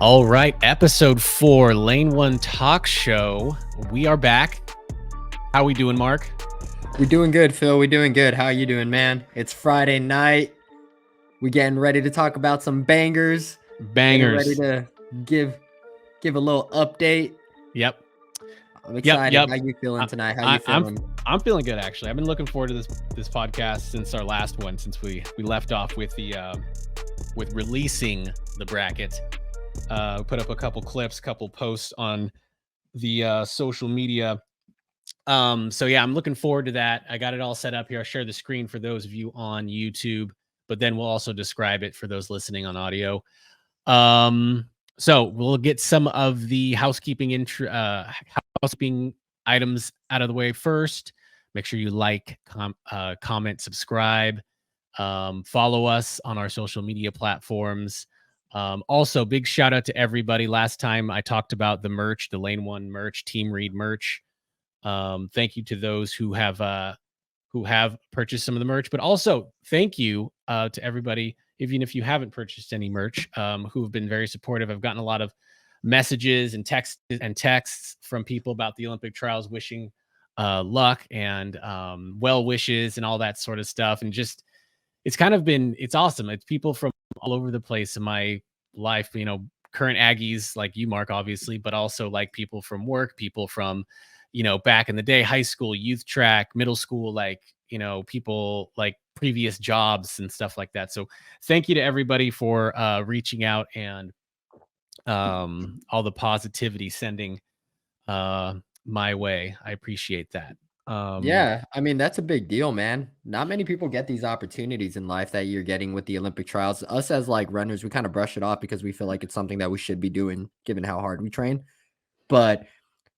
All right, episode 4, Lane 1 Talk Show. We are back. How we doing, Mark? We're doing good, Phil. We're doing good. How you doing, man? It's Friday night. We getting ready to talk about some bangers. Getting ready Bangers. to give give a little update. Yep. I'm Yep. excited. Yep. How you feeling I, tonight? How you I, I'm feeling? I'm feeling good actually. I've been looking forward to this podcast since our last one, since we left off with the with releasing the bracket. We put up a couple clips, couple posts on the social media. So yeah, I'm looking forward to that. I got it all set up here. I'll share the screen for those of you on YouTube, but then we'll also describe it for those listening on audio. Um, so we'll get some of the housekeeping items out of the way first. Make sure you like, comment, subscribe, follow us on our social media platforms. Also, big shout out to everybody. Last time I talked about the merch, the Lane One merch, Team Read merch. Thank you to those who have purchased some of the merch, but also thank you to everybody, even if you haven't purchased any merch, who have been very supportive. I've gotten a lot of messages and texts from people about the Olympic trials, wishing luck and well wishes and all that sort of stuff. And just it's awesome. It's people from all over the place in my life, current Aggies like you, Mark, obviously, but also like people from work, people from back in the day, high school, youth track, middle school, like, people like previous jobs and stuff like that. So thank you to everybody for reaching out and all the positivity sending my way. I appreciate that. Yeah, I mean that's a big deal, man. Not many people get these opportunities in life that you're getting with the Olympic trials. Us as like runners, we kind of brush it off because we feel like it's something that we should be doing given how hard we train. But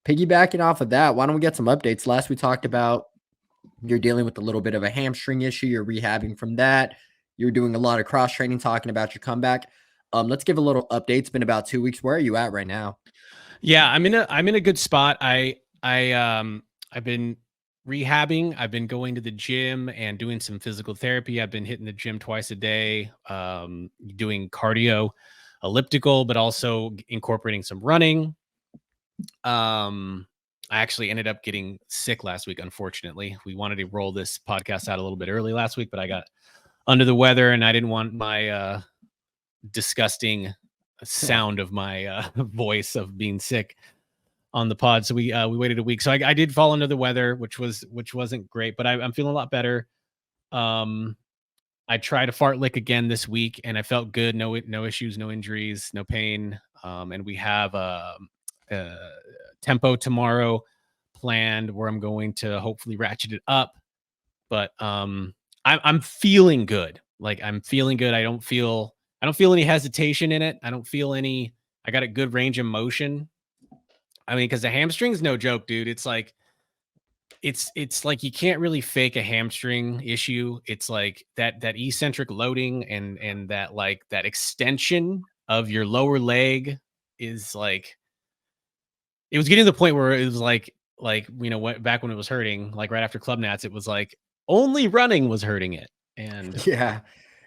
piggybacking off of that, why don't we get some updates? Last we talked about you're dealing with a little bit of a hamstring issue. You're rehabbing from that. You're doing a lot of cross training, talking about your comeback. Let's give a little update. It's been about 2 weeks. Where are you at right now? Yeah, I'm in a good spot. I've been rehabbing. I've been going to the gym and doing some physical therapy. I've been hitting the gym twice a day, doing cardio, elliptical, but also incorporating some running. I actually ended up getting sick last week, unfortunately. We wanted to roll this podcast out a little bit early last week, but I got under the weather and I didn't want my disgusting sound of my voice of being sick on the pod. So we waited a week. So I did fall under the weather, which wasn't great, but I'm feeling a lot better. Um, I tried a fart lick again this week, and I felt good. No issues, no injuries, no pain. And we have a tempo tomorrow planned where I'm going to hopefully ratchet it up. But I'm feeling good. Like I'm feeling good. I don't feel any hesitation in it. I don't feel any. I got a good range of motion. I mean, because the hamstring's no joke, dude. It's like you can't really fake a hamstring issue. It's like that eccentric loading and that like that extension of your lower leg is like it was getting to the point where it was like back when it was hurting, like right after club nats, it was like only running was hurting it. And Yeah,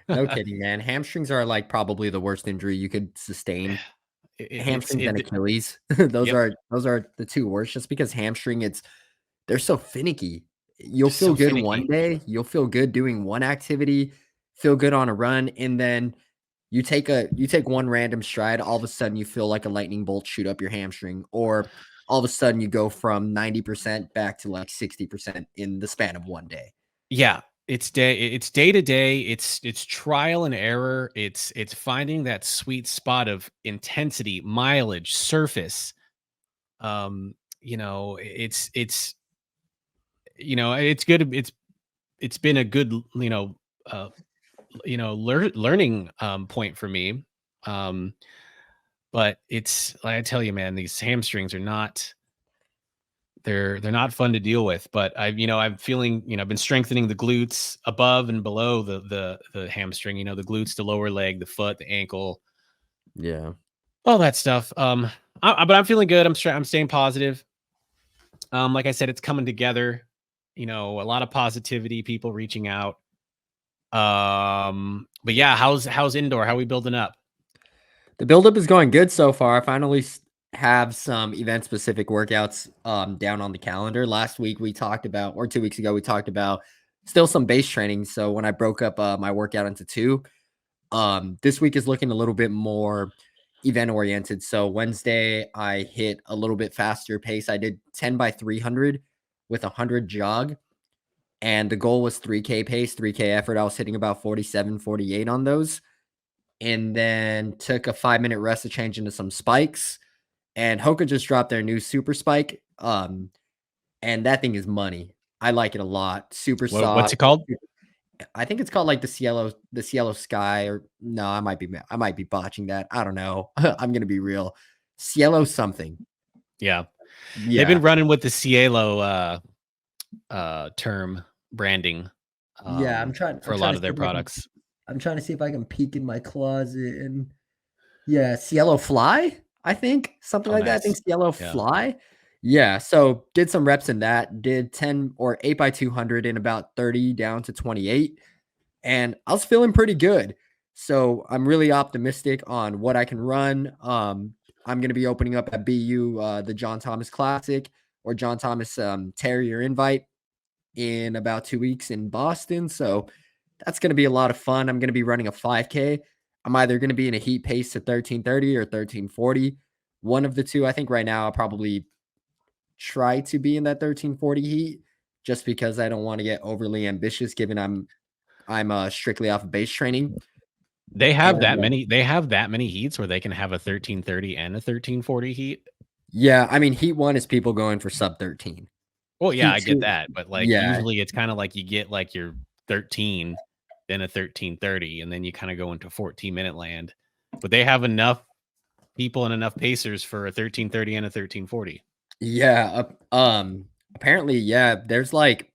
no kidding, man. Hamstrings are like probably the worst injury you could sustain. it's Hamstrings and it Achilles. those yep, are those are the two worst just because hamstring they're so finicky. You'll just feel so good one finicky. day, you'll feel good doing one activity, feel good on a run, and then you take one random stride, all of a sudden you feel like a lightning bolt shoot up your hamstring, or all of a sudden you go from 90% back to like 60% in the span of one day. Yeah, it's day to day. It's trial and error. It's finding that sweet spot of intensity, mileage, surface. It's it's good. It's been a good uh learning point for me. Um, but it's like I tell you, man, these hamstrings are not they're not fun to deal with, but I'm feeling, I've been strengthening the glutes above and below the hamstring, the glutes, the lower leg, the foot, the ankle, Yeah. all that stuff. But I'm feeling good. I'm staying positive. Like I said, it's coming together. A lot of positivity, people reaching out. But yeah, how's indoor? How are we building up? The buildup is going good so far. I finally have some event specific workouts down on the calendar. Last week we talked about, or 2 weeks ago, we talked about still some base training. So when I broke up my workout into two, this week is looking a little bit more event oriented. So Wednesday, I hit a little bit faster pace. I did 10 by 300 with 100 jog. And the goal was 3K pace, 3K effort. I was hitting about 47, 48 on those. And then took a 5-minute rest to change into some spikes. And Hoka just dropped their new super spike. And that thing is money. I like it a lot. Super What's soft. it called? I think it's called like the Cielo Sky, or no, I might be botching that. I don't know. I'm gonna be real. Cielo something. Yeah. They've Yeah. been running with the Cielo term branding Yeah, for a lot of their products. I'm trying to see if I can peek in my closet and yeah, Cielo Fly, I think, something Oh, like that. I think nice. Cielo Yeah. Fly. Yeah, so did some reps in that, did 10 or 8 by 200 in about 30 down to 28, and I was feeling pretty good. So I'm really optimistic on what I can run. I'm going to be opening up at BU the John Thomas Classic or John Thomas Terrier Invite in about 2 weeks in Boston. So that's going to be a lot of fun. I'm going to be running a 5K. I'm either going to be in a heat pace at 1330 or 1340. One of the two. I think right now I'll probably try to be in that 1340 heat just because I don't want to get overly ambitious given I'm strictly off of base training. And They have that many heats where they can have a 1330 and a 1340 heat. yeah, I mean, heat one is people going for sub 13. Well, yeah, Heat I get two, that, but, like, yeah, usually it's kinda like you get, like, your 13, then a 1330, and then you kinda go into 14-minute land. But they have enough people and enough pacers for a 1330 and a 1340. yeah. Apparently, yeah, there's like,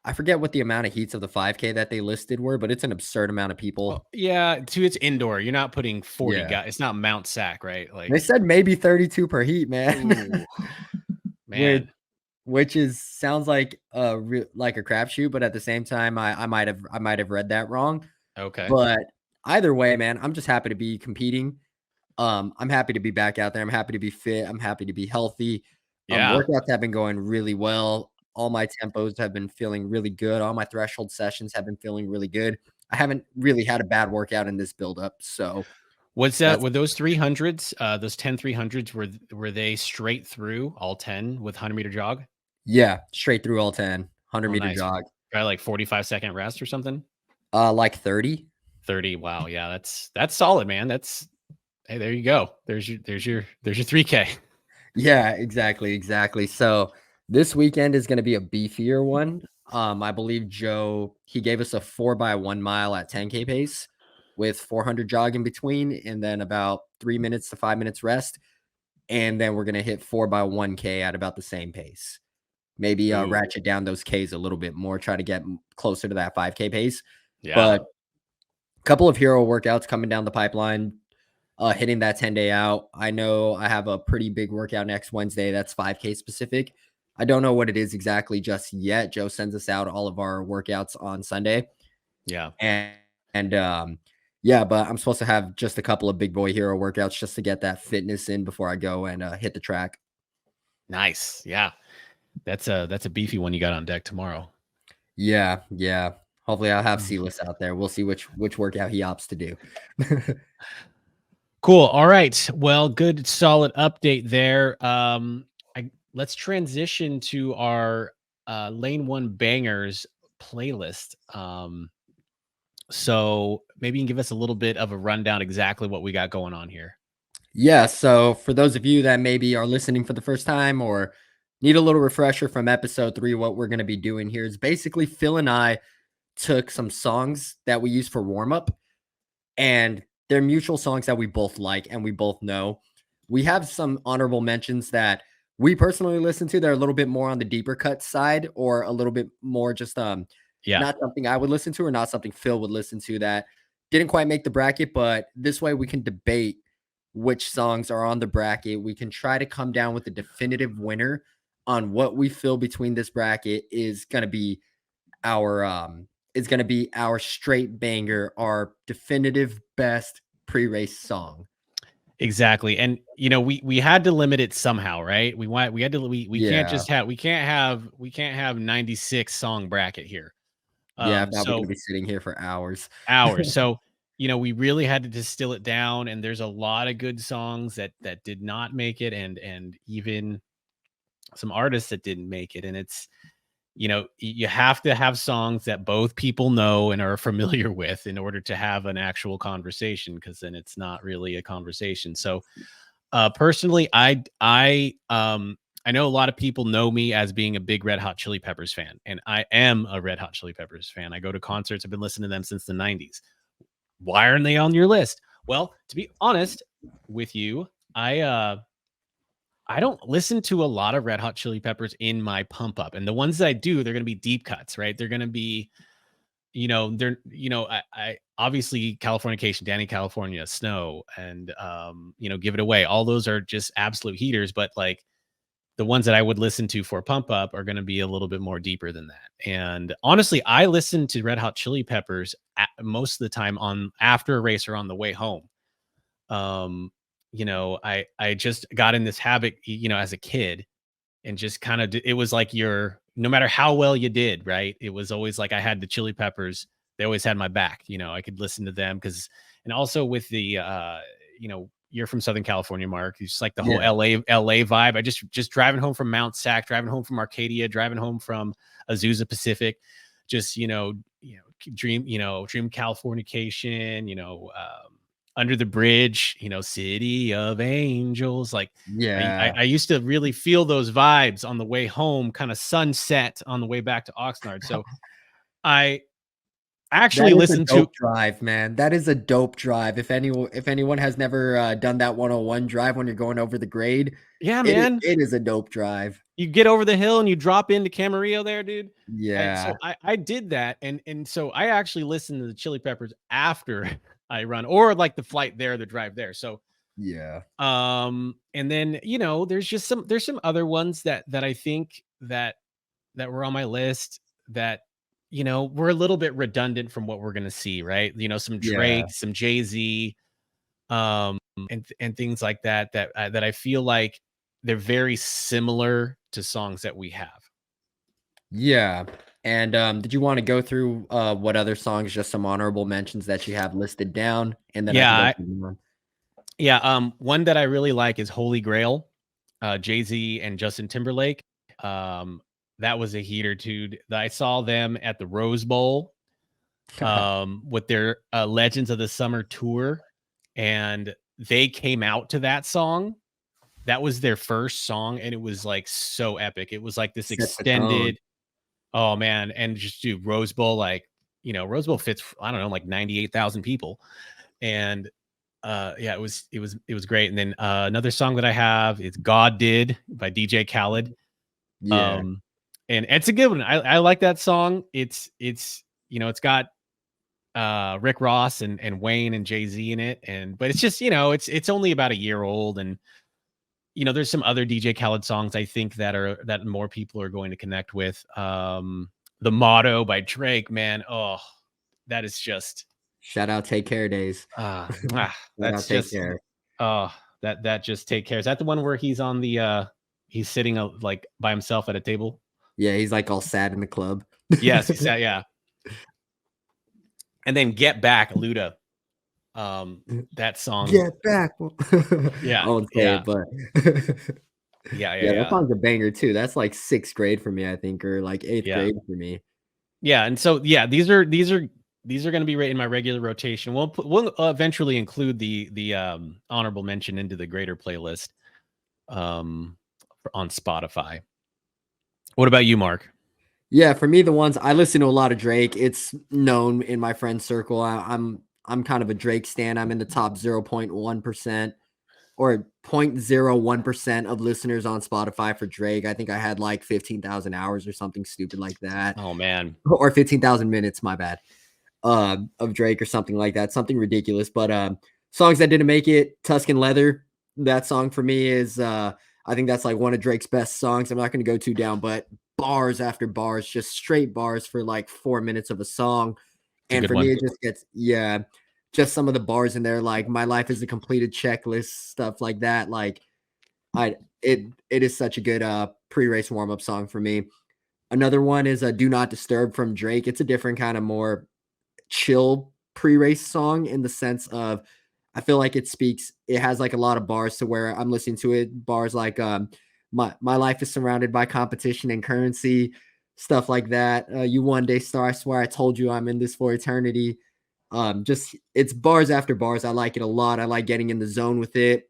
I forget what the amount of heats of the 5K that they listed were, but it's an absurd amount of Well, people. yeah, too, it's indoor. You're not putting 40 Yeah. guys. It's not Mount Sac, right? They Like, said maybe 32 per heat, man. ooh, which man. which is sounds like like a crapshoot, but at the same time, I might have read that wrong. Okay. But either way, man, I'm just happy to be competing. I'm happy to be back out there. I'm happy to be fit. I'm happy to be healthy. Yeah. Workouts have been going really well. All my tempos have been feeling really good. All my threshold sessions have been feeling really good. I haven't really had a bad workout in this buildup. So Was that that's were those 300s, those 10 300s, were they straight through all 10 with 100-meter jog? yeah, straight through all 10, 100 Oh, meter nice. jog. Probably like 45-second rest or something? Like 30. 30. Wow. Yeah, that's solid, man. That's hey, there you go. There's your 3K. Yeah, exactly, exactly. So this weekend is going to be a beefier one. I believe Joe, he gave us a 4 by 1 mile at 10K pace with 400 jog in between, and then about 3 minutes to 5 minutes rest. And then we're going to hit 4 by 1K at about the same pace. Maybe Ooh, ratchet down those Ks a little bit more, try to get closer to that 5K pace. yeah. But a couple of hero workouts coming down the pipeline, hitting that 10-day out. I know I have a pretty big workout next Wednesday that's 5K specific. I don't know what it is exactly just yet. Joe sends us out all of our workouts on Sunday. Yeah. And yeah, but I'm supposed to have just a couple of big boy hero workouts just to get that fitness in before I go and hit the track. Nice. Yeah. That's a beefy one you got on deck tomorrow. Yeah, yeah. Hopefully I'll have Mhm. Silas out there. We'll see which workout he opts to do. Cool. All right. Well, good solid update there. Let's transition to our lane one bangers playlist. So maybe you can give us a little bit of a rundown exactly what we got going on here. Yeah, so for those of you that maybe are listening for the first time or need a little refresher from episode 3, what we're going to be doing here is basically Phil and I took some songs that we use for warm up, and they're mutual songs that we both like and we both know. We have some honorable mentions that we personally listen to. They're a little bit more on the deeper cut side or a little bit more just Yeah. not something I would listen to or not something Phil would listen to that didn't quite make the bracket, but this way we can debate which songs are on the bracket. We can try to come down with a definitive winner on what we feel between this bracket our is going to be our straight banger, our definitive best pre-race song. Exactly, and, we had to limit it somehow, right? We had to we can't Yeah. just have we can't have 96 song bracket here. Yeah, if not, we're gonna So be sitting here for hours. hours. So, we really had to distill it down, and there's a lot of good songs that did not make it, and even some artists that didn't make it, and it's you have to have songs that both people know and are familiar with in order to have an actual conversation, because then it's not really a conversation. So personally, I know a lot of people know me as being a big Red Hot Chili Peppers fan, and I am a Red Hot Chili Peppers fan. I go to concerts. I've been listening to them since the 90s. Why aren't they on your list? Well, to be honest with you, I don't listen to a lot of Red Hot Chili Peppers in my pump up. And the ones that I do, they're going to be deep cuts, right? They're going to be, I obviously Californication, Danny California, Snow, and Give It Away. All those are just absolute heaters, but like the ones that I would listen to for pump up are going to be a little bit more deeper than that. And honestly, I listen to Red Hot Chili Peppers most of the time on after a race or on the way home. I just got in this habit, as a kid, and just kind of it was like no matter how well you did, right? It was always like I had the Chili Peppers. They always had my back. I could listen to them and also with the you're from Southern California, Mark. It's just like the whole Yeah. LA vibe. I just driving home from Mount Sac, driving home from Arcadia, driving home from Azusa Pacific, just dream Californication, under the bridge, City of Angels. Like Yeah. I used to really feel those vibes on the way home, kind of sunset on the way back to Oxnard. So I That actually is a listened to dope drive, man. That is a dope drive. If anyone has never, done that 101 drive when you're going over the grade, yeah, it man. it is a dope drive. You get over the hill and you drop into Camarillo there, dude. And so Yeah. I did that, and so I actually listened to the Chili Peppers after I run, or like the flight there, the drive there. So Yeah. and then there's some other ones that I think that were on my list that were a little bit redundant from what we're gonna see, right? Some Yeah. Drake, some Jay-Z, um, and things like that I feel like they're very similar to songs that we have. Yeah. And, did you wanna go through, what other songs, just some honorable mentions that you have listed down, and then I Yeah, can go through more? yeah, one that I really like is Holy Grail, Jay-Z and Justin Timberlake. Um, that was a heater, dude. I saw them at the Rose Bowl, with their, Legends of the Summer tour, and they came out to that song. That was their first song, and it was, like, so epic. It was, like, this Set the tone. extended oh, man, and just do Rose Bowl, like, Rose Bowl fits, I don't know, like, 98,000 people, and yeah, it was great. And then another song that I have is God Did by DJ Khaled. Yeah. Um and it's a good one. I like that song. It's got Rick Ross and Wayne and Jay-Z in it, and but it's just, it's only about a year old, and there's some other DJ Khaled songs I think that more people are going to connect with. The Motto by Drake, man. Oh, that is just Shout out Take Care Days. Shout out that's Take just Care. oh, that just take care. Is that the one where he's on the he's sitting like by himself at a table? Yeah, he's, like, all sad in the club. Yes, he said, yeah. And then Get Back, Luda. That song. Get back. I Yeah, won't say yeah, it, but yeah, yeah, yeah, that yeah. song's a banger too. That's like 6th grade for me, I think, or like 8th Yeah. grade for me. Yeah. And so yeah, these are gonna be right in my regular rotation. We'll eventually include the honorable mention into the greater playlist um on Spotify. What about you, Mark? Yeah, for me, the ones I listen to a lot of Drake. It's known in my friend circle. I'm kind of a Drake stan. I'm in the top 0.1% or 0.01% of listeners on Spotify for Drake. I think I had like 15,000 hours or something stupid like that, Oh man. or 15,000 minutes. My bad. Of Drake or something like that, something ridiculous. But songs that didn't make it, Tuscan Leather. That song for me is I think that's like one of Drake's best songs. I'm not going to go too down, but bars after bars, just straight bars for like 4 minutes of a song. It's a And good for me, one. it just gets, yeah. just some of the bars in there, like my life is a completed checklist, stuff like that. Like it is such a good pre-race warm-up song for me. Another one is a Do Not Disturb from Drake. It's a different kind of more chill pre-race song in the sense of I feel like it has like a lot of bars to where I'm listening to it. Bars like my life is surrounded by competition and currency, stuff like that. You one day star, I swear I told you I'm in this for eternity. Just it's bars after bars. I like it a lot. I like getting in the zone with it.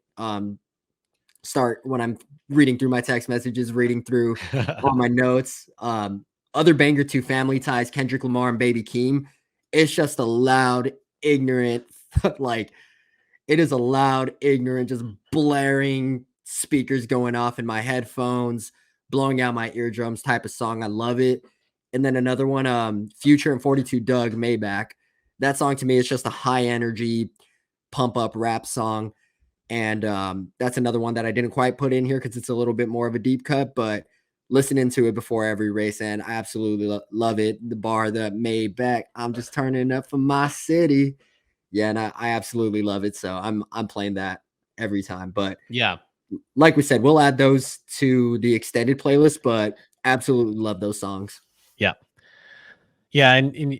Start when I'm reading through my text messages, reading through all my notes. Other banger to Family Ties, Kendrick Lamar and Baby Keem. It's just a loud, ignorant, like it is a loud, ignorant, just blaring speakers going off in my headphones, blowing out my eardrums type of song. I love it. And then another one, Future and 42 Doug Maybach. That song to me is just a high energy, pump up rap song. And that's another one that I didn't quite put in here because it's a little bit more of a deep cut, but listening to it before every race, and I absolutely love it. The bar that made back, I'm just turning up for my city. Yeah, and I absolutely love it. So I'm playing that every time. But Yeah. like we said, we'll add those to the extended playlist, but absolutely love those songs. Yeah. Yeah. And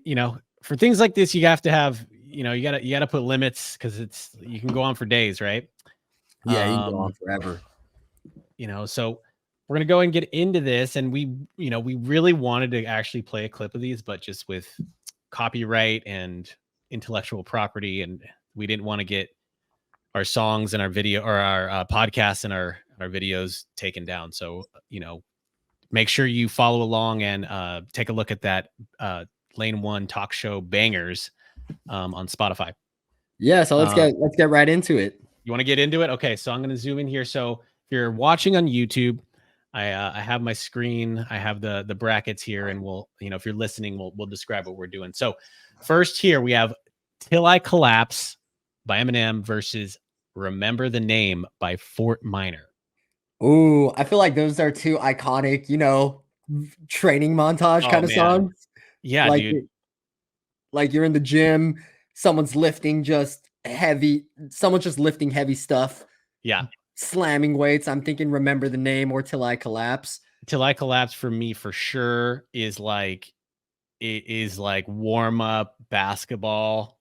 for things like this, you have to have, you gotta put limits because you can go on for days, right? Yeah, you can go on Um, forever. so we're gonna go and get into this, and we really wanted to actually play a clip of these, but just with copyright and intellectual property, and we didn't want to get our songs and our video or our podcasts and our videos taken down. So make sure you follow along and take a look at that Lane One talk show bangers on Spotify. Yeah, so Uh, let's get right into it. you want to get into it? Okay, so I'm going to zoom in here. So if you're watching on YouTube, I have my screen, I have the brackets here, and we'll if you're listening, we'll describe what we're doing. So first here we have "Till I Collapse" by Eminem versus "Remember the Name" by Fort Minor. Ooh, I feel like those are two iconic, training montage Oh kind of man, songs. yeah, Like dude, like you're in the gym, someone's just lifting heavy stuff, yeah. slamming weights. I'm thinking Remember the Name or Till I Collapse. "Till I Collapse" for me for sure is like it is like warm up basketball,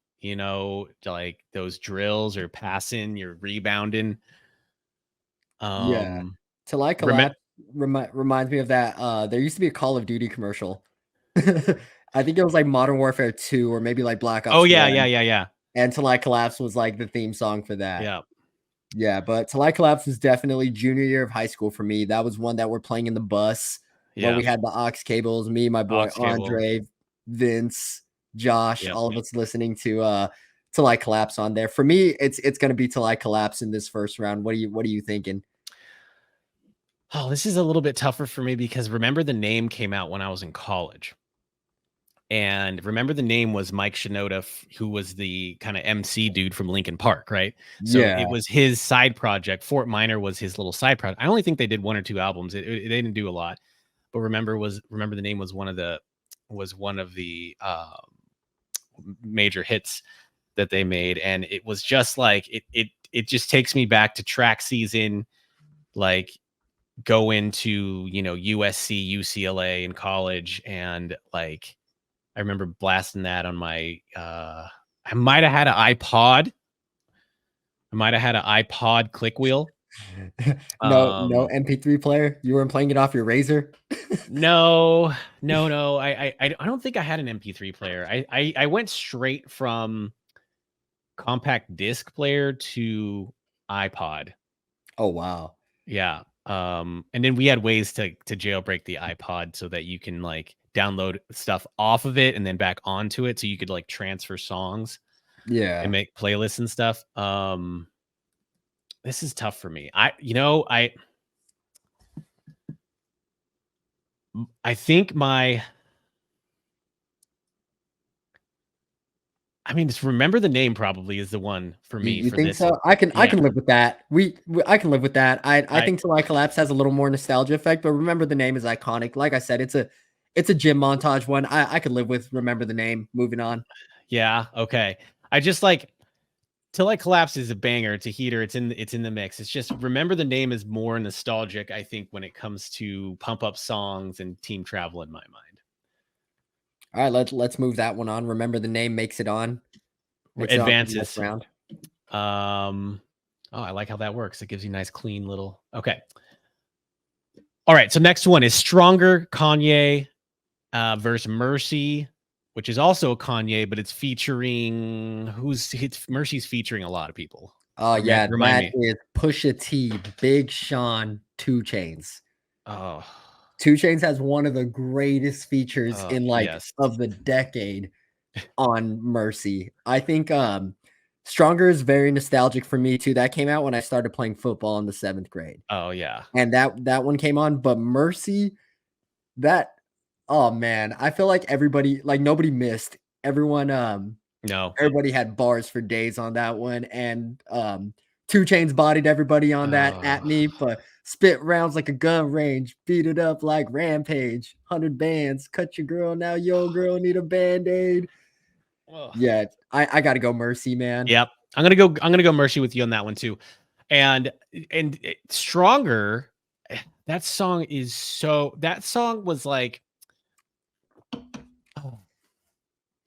like those drills or passing, you're rebounding. Yeah. Um, Till I remember, Collapse reminds me of that, there used to be a Call of Duty commercial. I think it was like Modern Warfare 2 or maybe like Black oh Ops yeah, 1, yeah. and Till I Collapse was like the theme song for that. Yeah, Yeah, but Till I Collapse was definitely junior year of high school for me. That was one that we're playing in the bus where yeah. we had the aux cables, me, my boy Aux cable. Andre, Vince, Josh, Yep. all of us listening to Till I Collapse on there. For me, it's gonna be Till I Collapse in this first round. What are you thinking? Oh, this is a little bit tougher for me because Remember the Name came out when I was in college. And Remember the Name was Mike Shinoda, who was the kind of MC dude from Linkin Park, right? So Yeah, it was his side project. Fort Minor was his little side project. I only think they did one or two albums. They didn't do a lot, but Remember the Name was one of the major hits that they made, and it was just like it just takes me back to track season, like go into USC, UCLA in college, and like I remember blasting that on my I might have had an iPod. I might have had an iPod click wheel. no Um MP3 player. You weren't playing it off your Razor. no, no. I don't think I had an MP3 player. I went straight from compact disc player to iPod. Oh wow. Yeah. And then we had ways to jailbreak the iPod so that you can like download stuff off of it and then back onto it so you could like transfer songs and Yeah. make playlists and stuff. This is tough for me. I think just Remember the Name probably is the one for me You for think this. so? I Yeah. can live with that. I can live with that. I I think Till I Collapse has a little more nostalgia effect, but Remember the Name is iconic. Like I said, it's a gym montage one. I could live with Remember the Name. Moving on. Yeah, okay. I just like Till I Collapse is a banger. It's a heater. It's in the mix. It's just Remember the Name is more nostalgic, I think, when it comes to pump up songs and team travel in my mind. All right, let's move that one on. Remember the Name makes it on. Makes it on to the next Advances. round. Oh, I like how that works. It gives you a nice clean little. Okay. All right. So next one is Stronger, Kanye versus Mercy, which is also a Kanye, but it's featuring Mercy's featuring a lot of people. Oh yeah, Remind that me. is Pusha T, Big Sean, 2 Chains. Oh, 2 Chains has one of the greatest features oh in, like, yes. of the decade on Mercy. I think, Stronger is very nostalgic for me too. That came out when I started playing football in the 7th grade, Oh yeah. and that one came on, but Mercy, that oh man, I feel like everybody like, nobody missed. No. Everybody had bars for days on that one, and, 2 Chains bodied everybody on that Oh, at me, but spit rounds like a gun range, beat it up like Rampage, 100 bands, cut your girl, now your girl need a Band-Aid. oh. Yeah, I gotta go Mercy, man. Yep. I'm gonna go Mercy with you on that one too. And Stronger. That song is that song was like, oh,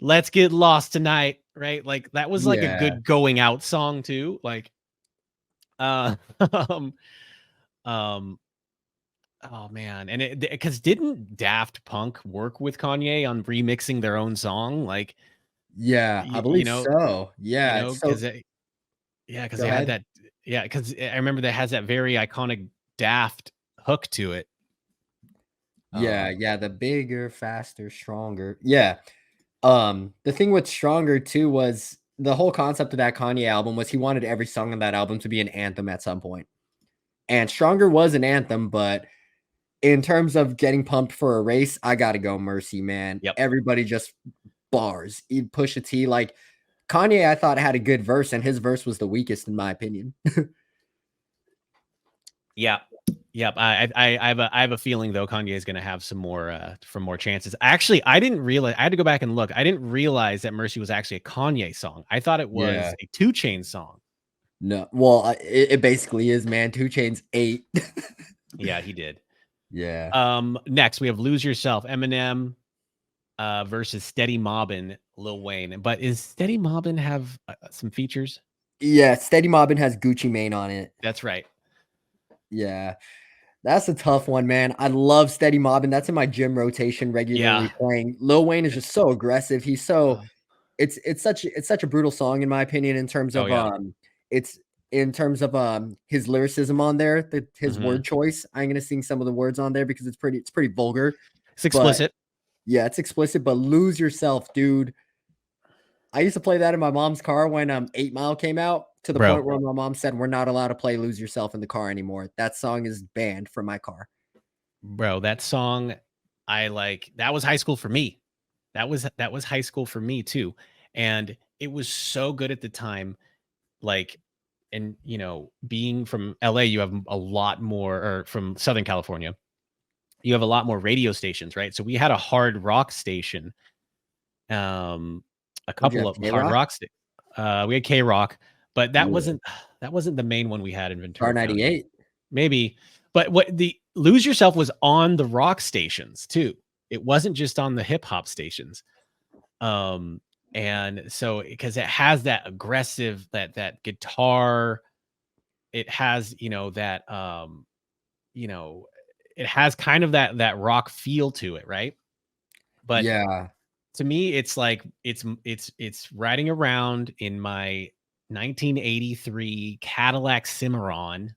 let's get lost tonight, right? Like that was like a Yeah, good going out song too. Like, um, um, oh man, and because didn't Daft Punk work with Kanye on remixing their own song? Like, yeah, I believe so. Yeah, because so yeah, because go they had ahead. that. Yeah, because I remember that has that very iconic Daft hook to it. Yeah, Um, yeah, the bigger, faster, stronger. Yeah. The thing with Stronger too was the whole concept of that Kanye album was he wanted every song on that album to be an anthem at some point. And Stronger was an anthem, but in terms of getting pumped for a race, I gotta go Mercy, man. yep. Everybody just bars. Pusha T, like Kanye, I thought had a good verse, and his verse was the weakest in my opinion. Yeah. Yep. I have a feeling though Kanye is going to have some more chances. Actually, I didn't realize. I had to go back and look. I didn't realize that Mercy was actually a Kanye song. I thought it was Yeah. a 2 Chain song. No, well, it basically is, man. 2 Chains 8. Yeah, he did. Yeah. Next we have Lose Yourself, Eminem versus Steady Mobbin, Lil Wayne. But is Steady Mobbin have some features? Yeah, Steady Mobbin has Gucci Mane on it. That's right. Yeah. That's a tough one, man. I love Steady Mobbin. That's in my gym rotation regularly Yeah. playing. Lil Wayne is just so aggressive. He's so Uh, it's such a brutal song in my opinion oh yeah. it's in terms of his lyricism on there, his Hmm. word choice. I'm gonna sing some of the words on there because it's pretty vulgar. It's But explicit, yeah, it's explicit, but Lose Yourself, dude. I used to play that in my mom's car when 8 Mile came out to the bro. point where my mom said we're not allowed to play Lose Yourself in the car anymore. That song is banned from my car. Bro, that song, I like. That was high school for me. That was high school for me too, and it was so good at the time. Like, and being from LA, you have a lot more, or from Southern California, you have a lot more radio stations, right? So we had a hard rock station, um, a Would you couple have of hard K-Rock? rock we had K Rock, but Yeah. that wasn't the main one we had in Star Ventura County. 98. Maybe, but what the Lose Yourself was on the rock stations too. It wasn't just on the hip hop stations. Um, and so because it has that aggressive, that guitar, it has, you know, it has kind of that rock feel to it, right? But Yeah. to me, it's like it's riding around in my 1983 Cadillac Cimarron,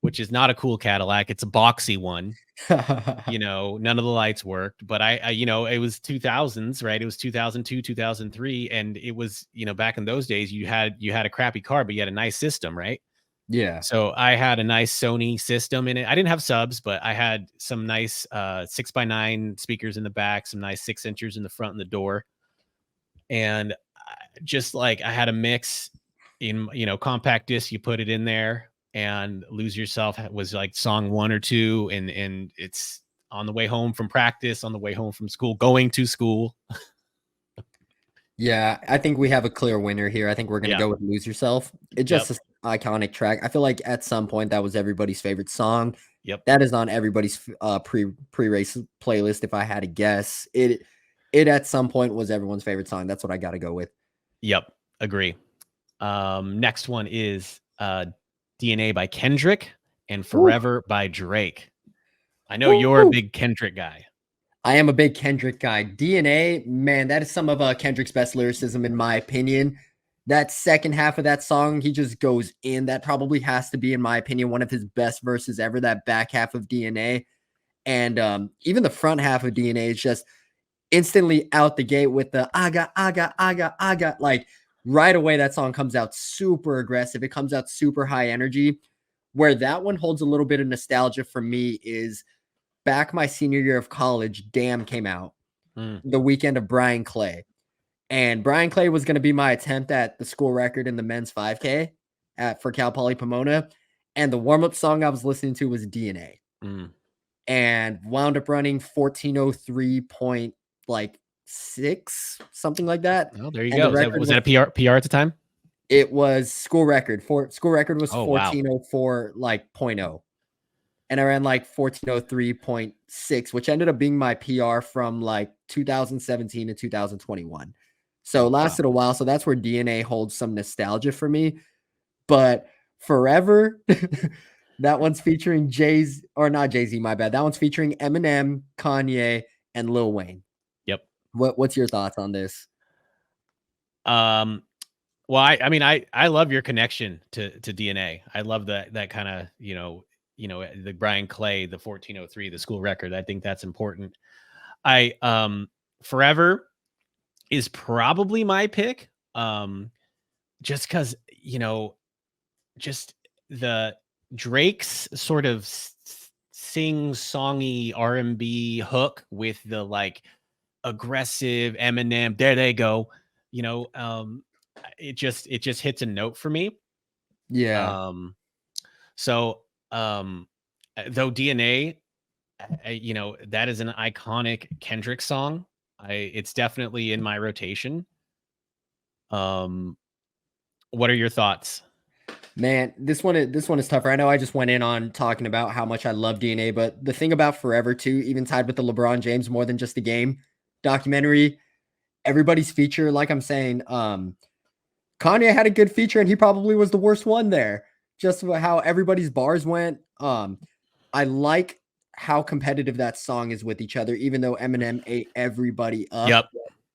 which is not a cool Cadillac. It's a boxy one. None of the lights worked, but it was 2000s, right? It was 2002, 2003. And it was, back in those days, you had a crappy car, but you had a nice system, right? Yeah. So I had a nice Sony system in it. I didn't have subs, but I had some nice 6x9 speakers in the back, some nice 6 inchers in the front and the door. And just like I had a mix in, compact disc, you put it in there, and Lose Yourself was like song 1 or 2. And it's on the way home from practice, on the way home from school, going to school. Yeah, I think we have a clear winner here. I think we're gonna Yeah. go with "Lose Yourself." It's Yep. just an iconic track. I feel like at some point that was everybody's favorite song. Yep. That is on everybody's pre-race playlist. If I had to guess, it at some point was everyone's favorite song. That's what I got to go with. Yep. Agree. Next one is DNA by Kendrick and Woo, Forever by Drake. I know you're a woo. big Kendrick guy. I am a big Kendrick guy. DNA, man, that is some of Kendrick's best lyricism, in my opinion. That second half of that song, he just goes in. That probably has to be, in my opinion, one of his best verses ever. That back half of DNA. And even the front half of DNA is just instantly out the gate with the I got. Like right away, that song comes out super aggressive. It comes out super high energy. Where that one holds a little bit of nostalgia for me is back my senior year of college. Damn came out Mm. the weekend of Brian Clay. And Brian Clay was going to be my attempt at the school record in the men's 5K for Cal Poly Pomona. And the warm up song I was listening to was DNA. Mm. And wound up running 1403 point like 6, something like that. Oh, there you And the go. record Was that a PR at the time? it was school record. School record was Oh, wow. 1404 like point oh. And I ran like 1403.6, which ended up being my PR from like 2017 to 2021. So Oh, it wow. lasted a while. So that's where DNA holds some nostalgia for me. But Forever, that one's featuring Jay's or not Jay-Z, my bad. That one's featuring Eminem, Kanye, and Lil Wayne. Yep. What's your thoughts on this? Well, I mean, I love your connection to DNA. I love that kind of, the Brian Clay, the 1403, the school record. I think that's important. Forever is probably my pick. Just because, just the Drake's sort of sing-songy R&B hook with the like aggressive Eminem. There they go. It just hits a note for me. Yeah. Um, so though DNA, that is an iconic Kendrick song. It's definitely in my rotation. What are your thoughts? Man, this one is tougher. I know I just went in on talking about how much I love DNA, but the thing about Forever too, even tied with the LeBron James more than just a game documentary, everybody's feature, like I'm saying, Kanye had a good feature and he probably was the worst one there. Just how everybody's bars went. I like how competitive that song is with each other, even though Eminem ate everybody up. Yep.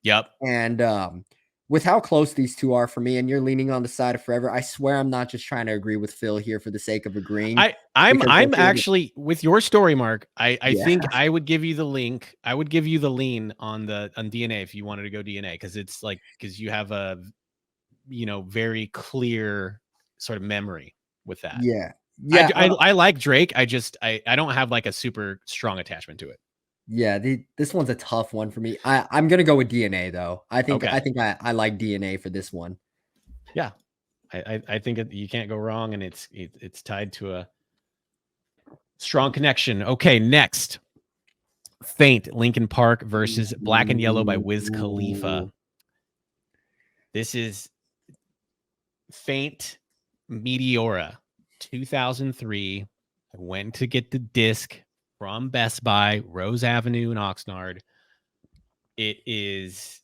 Yep. And with how close these two are for me, and you're leaning on the side of Forever, I swear I'm not just trying to agree with Phil here for the sake of agreeing. Because I'm actually with your story, Mark. I yeah, think I would give you the link. I would give you the lean on DNA if you wanted to go DNA because it's like because you have a very clear sort of memory with that. yeah, yeah, I like Drake. I don't have like a super strong attachment to it. yeah. This one's a tough one for me. I'm gonna go with DNA though. I think Okay. I think I like DNA for this one. Yeah. I think you can't go wrong, and it's tied to a strong connection. Okay, next. Faint, Linkin Park versus Black and Yellow by Wiz Khalifa. Ooh. This is Faint Meteora, 2003. I went to get the disc from Best Buy, Rose Avenue in Oxnard. It is,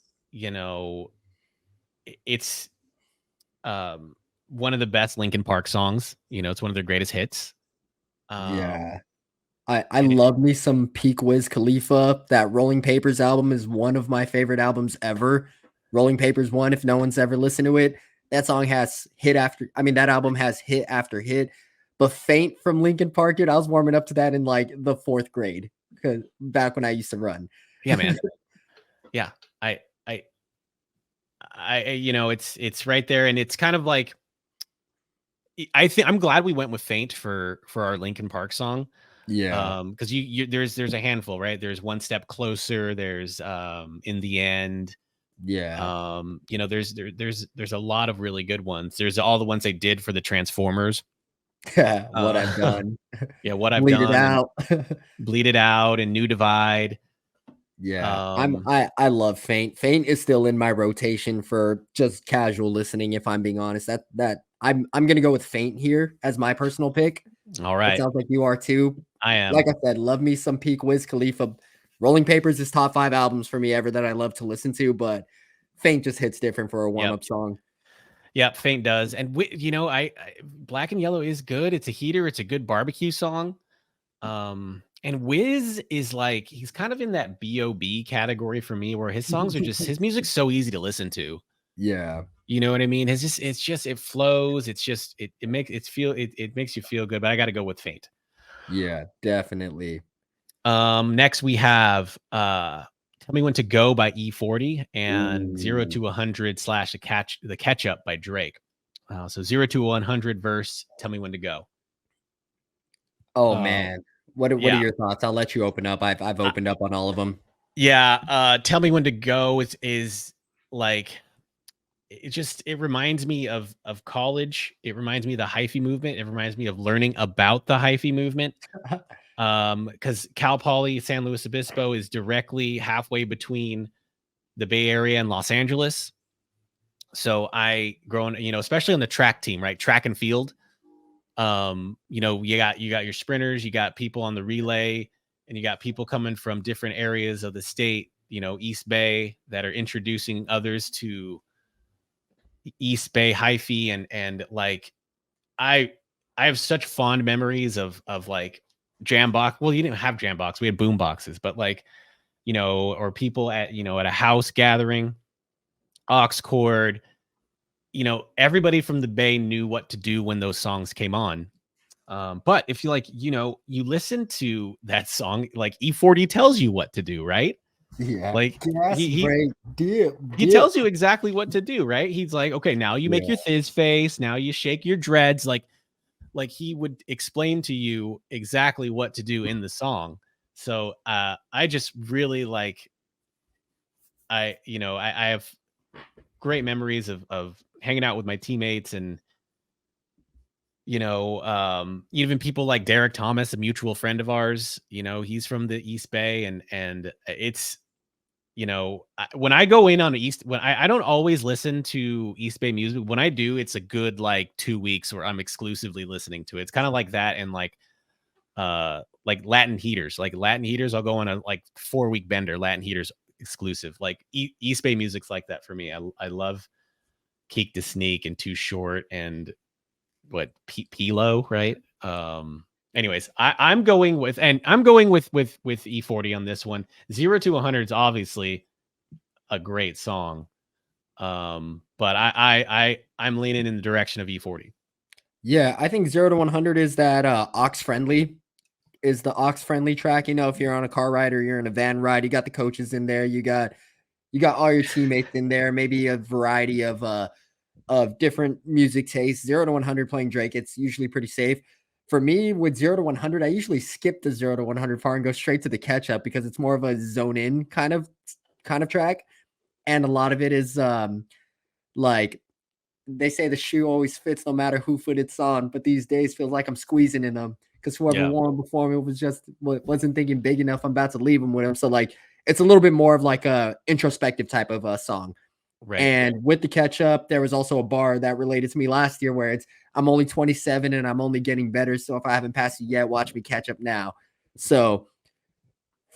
it's one of the best Linkin Park songs. It's one of their greatest hits. Yeah. I And love me some peak Wiz Khalifa. That Rolling Papers album is one of my favorite albums ever. Rolling Papers 1, if no one's ever listened to it, that song has hit after that album has hit after hit. But Faint from Linkin Park, dude, I was warming up to that in like the 4th grade, 'cause back when I used to run. yeah, man. Yeah. I I it's right there, and it's kind of like I think I'm glad we went with Faint for our Linkin Park song. Yeah. Because there's a handful, right? There's One Step Closer, there's In the End. Yeah. There's a lot of really good ones. There's all the ones they did for the Transformers. What I've done. Yeah, What I've Bleed it Done and out. Bleed It Out and New Divide. Yeah, Um, I love Faint. Faint is still in my rotation for just casual listening, if I'm being honest. I'm gonna go with Faint here as my personal pick. all It right. sounds like you are too. I Like am. I said, love me some peak Wiz Khalifa. Rolling Papers is top 5 albums for me ever that I love to listen to, but Faint just hits different for a Yep. warm-up song. Yep. Faint does. And you know, Black and Yellow is good. It's a heater. It's a good barbecue song. And Wiz is like, he's kind of in that B.O.B category for me, where his songs are just, his music's so easy to listen to. Yeah, You know what I mean? It's just it flows. It's just it makes it feel it makes you feel good. But I got to go with Faint. yeah, definitely. Next we have Tell Me When to Go by E40 and 0 Ooh. to 100 slash the catch up by Drake. So 0 to 100 verse Tell Me When to Go. Oh, Uh, man. What are yeah. your thoughts? I'll let you open up. I've I, opened up on all of them. yeah, Tell Me When to Go is like it reminds me of college. It reminds me of the hyphy movement. It reminds me of learning about the hyphy movement. Because Cal Poly San Luis Obispo is directly halfway between the Bay Area and Los Angeles. So I grown, especially on the track team, right? Track and field. You got your sprinters, you got people on the relay, and you got people coming from different areas of the state, East Bay, that are introducing others to East Bay hyphy, and like I I have such fond memories of like jam box. Well, you didn't have jam box, we had boom boxes, but like, or people at a house gathering, aux cord, everybody from the Bay knew what to do when those songs came on. But if you like, you listen to that song, like E40 tells you what to do, right? Yeah. Like Gas, he brake, dip, he dip. tells you exactly what to do, right? He's like, okay, now you make Yeah. your thiz face, now you shake your dreads, like he would explain to you exactly what to do in the song. So I just really like I have great memories of hanging out with my teammates, and even people like Derek Thomas, a mutual friend of ours, he's from the East Bay, and it's when I go in on the East, when I don't always listen to East Bay music. When I do, it's a good like 2 weeks where I'm exclusively listening to it. It's kind of like that, and like Latin Heaters. Like Latin Heaters, I'll go on a like 4 week bender. Latin Heaters exclusive. Like East Bay music's like that for me. I love Keek to Sneak and Too Short and what Pilo, right? Anyways, I'm going with E40 on this one. 0 to 100 is obviously a great song. But I'm leaning in the direction of E40. Yeah, I think 0 to 100 is that, aux friendly is the aux friendly track. If you're on a car ride or you're in a van ride, you got the coaches in there, you got all your teammates in there, maybe a variety of different music tastes. 0 to 100 playing Drake, it's usually pretty safe. For me, with 0 to 100, I usually skip the 0 to 100 part and go straight to the catch up because it's more of a zone in kind of track. And a lot of it is like they say the shoe always fits no matter who foot it's on, but these days feels like I'm squeezing in them because whoever Yeah, wore them before me wasn't thinking big enough. I'm about to leave them with them. So like it's a little bit more of like a introspective type of a song. right. And with the catch up, there was also a bar that related to me last year where it's I'm only 27 and I'm only getting better. So if I haven't passed you yet, watch me catch up now. So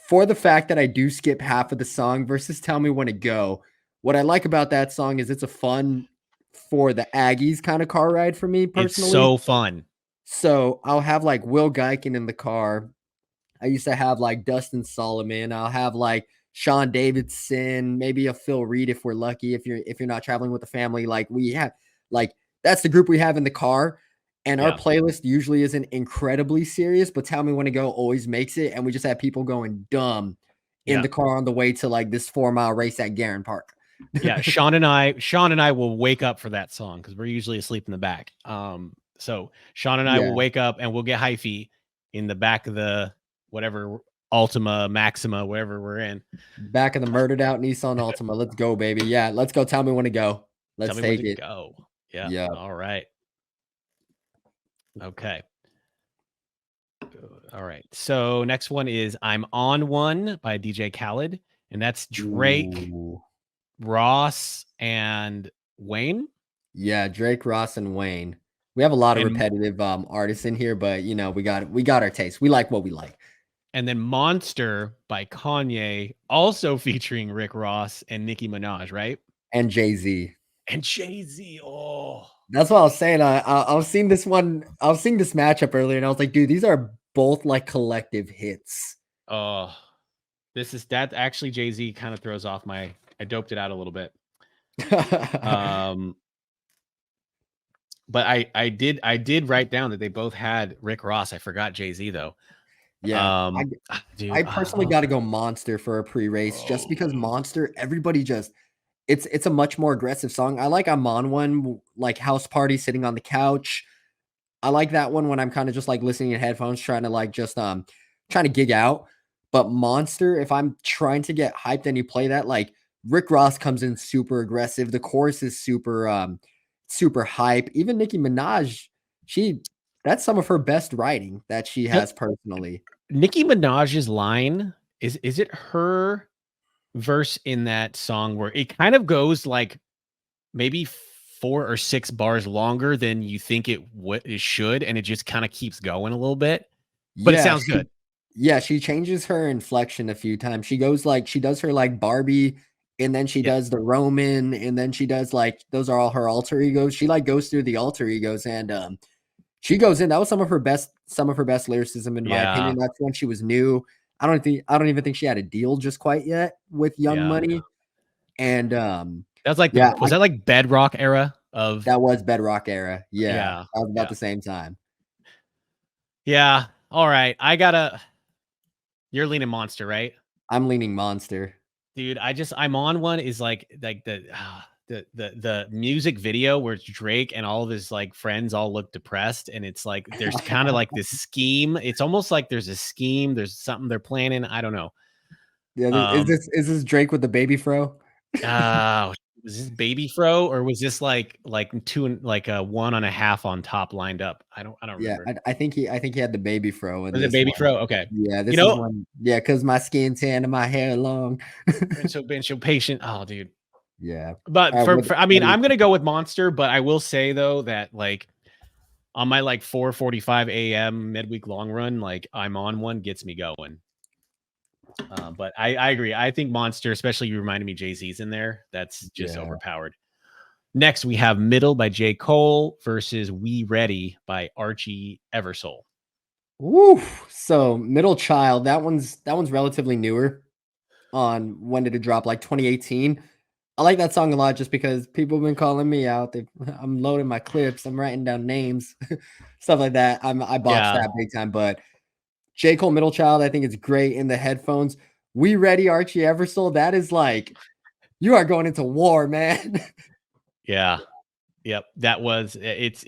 for the fact that I do skip half of the song versus Tell Me When to Go, what I like about that song is it's a fun for the Aggies kind of car ride for me It's personally. so fun. So I'll have like Will Geiken in the car. I used to have like Dustin Solomon. I'll have like Sean Davidson, maybe a Phil Reed if we're lucky. If you're not traveling with the family, like we have, like that's the group we have in the car. And our Yeah, playlist usually isn't incredibly serious, but Tell Me When to Go always makes it. And we just have people going dumb in yeah. the car on the way to like this 4 mile race at Garin Park. Yeah, Sean and I will wake up for that song because we're usually asleep in the back. So Sean and I will Yeah, wake up and we'll get hyphy in the back of the whatever Altima, Maxima, wherever we're in. back of the murdered out Nissan Altima. Let's go, baby. Yeah, let's go. Tell Me When to Go. Tell Let's me when to take it. go. Yeah. Yeah. All right. Okay. All right. So next one is I'm on One by DJ Khaled. and that's Drake, Ooh. Ross, and Wayne. Yeah, Drake, Ross, and Wayne. We have a lot of And repetitive, artists in here, but, you know, we got our taste. We like what we like. then Monster by Kanye, also featuring Rick Ross and Nicki Minaj, right? And Jay-Z. And Jay-Z. Oh, That's what I was saying. I was seeing this one. I was seeing this matchup earlier, and I was like, dude, these are both like collective hits. oh, that actually Jay-Z kind of throws off I doped it out a little bit. Um, but I did write down that they both had Rick Ross. I forgot Jay-Z though. Yeah, Dude, I personally got to go Monster for a pre-race just because Monster. Everybody just it's a much more aggressive song. I like I'm on one like house party sitting on the couch. I like that one when I'm kind of just like listening in headphones, trying to like just trying to gig out. But Monster, if I'm trying to get hyped and you play that, like Rick Ross comes in super aggressive. The chorus is super hype. Even Nicki Minaj, she that's some of her best writing that she has personally. Nicki Minaj's line is it her verse in that song where it kind of goes like maybe 4 or 6 bars longer than you think it should, and it just kind of keeps going a little bit, but it Yeah, sounds good. she changes her inflection a few times. She goes like she does her like Barbie, and then she Yeah. does the Roman, and then she does like those are all her alter egos. She like goes through the alter egos and she goes in. That was some of her best lyricism in my Yeah. opinion. That's when she was new. I don't even think she had a deal just quite yet with Young Yeah. Money. And That's like yeah, was that like Bedrock era of that was Bedrock era. Yeah, yeah. that was about Yeah. the same time. Yeah. All right. You're leaning Monster, right? I'm leaning Monster. Dude, I'm on one is like the music video where it's Drake and all of his like friends all look depressed, and it's like there's kind of like this scheme. It's almost like there's a scheme, there's something they're planning. I don't know. Yeah, Um is this Drake with the baby fro? uh was this baby fro or was this like two and like a one and a half on top lined up? I don't Yeah, remember. I think he had the baby fro in Was it this baby one. fro? Okay. Yeah, You this is know, one. Yeah, because my skin tan and my hair long. been so patient. Oh, dude. Yeah. But for I mean, What do I'm you gonna go with Monster, but I will say though that like on my like 4:45 a.m. midweek long run, like I'm on one gets me going. But I agree. I think Monster, especially you reminded me Jay-Z's in there. That's just Yeah. overpowered. Next, we have Middle by J. Cole versus We Ready by Archie Eversole. Woo! So Middle Child, that one's relatively newer. On when did it drop? Like 2018. I like that song a lot just because people have been calling me out. I'm loading my clips. I'm writing down names, stuff like that. I botched Yeah, that big time, but J. Cole Middle Child, I think it's great in the headphones. We Ready Archie Eversole. That is like you are going into war, man. yeah, yep. That was it's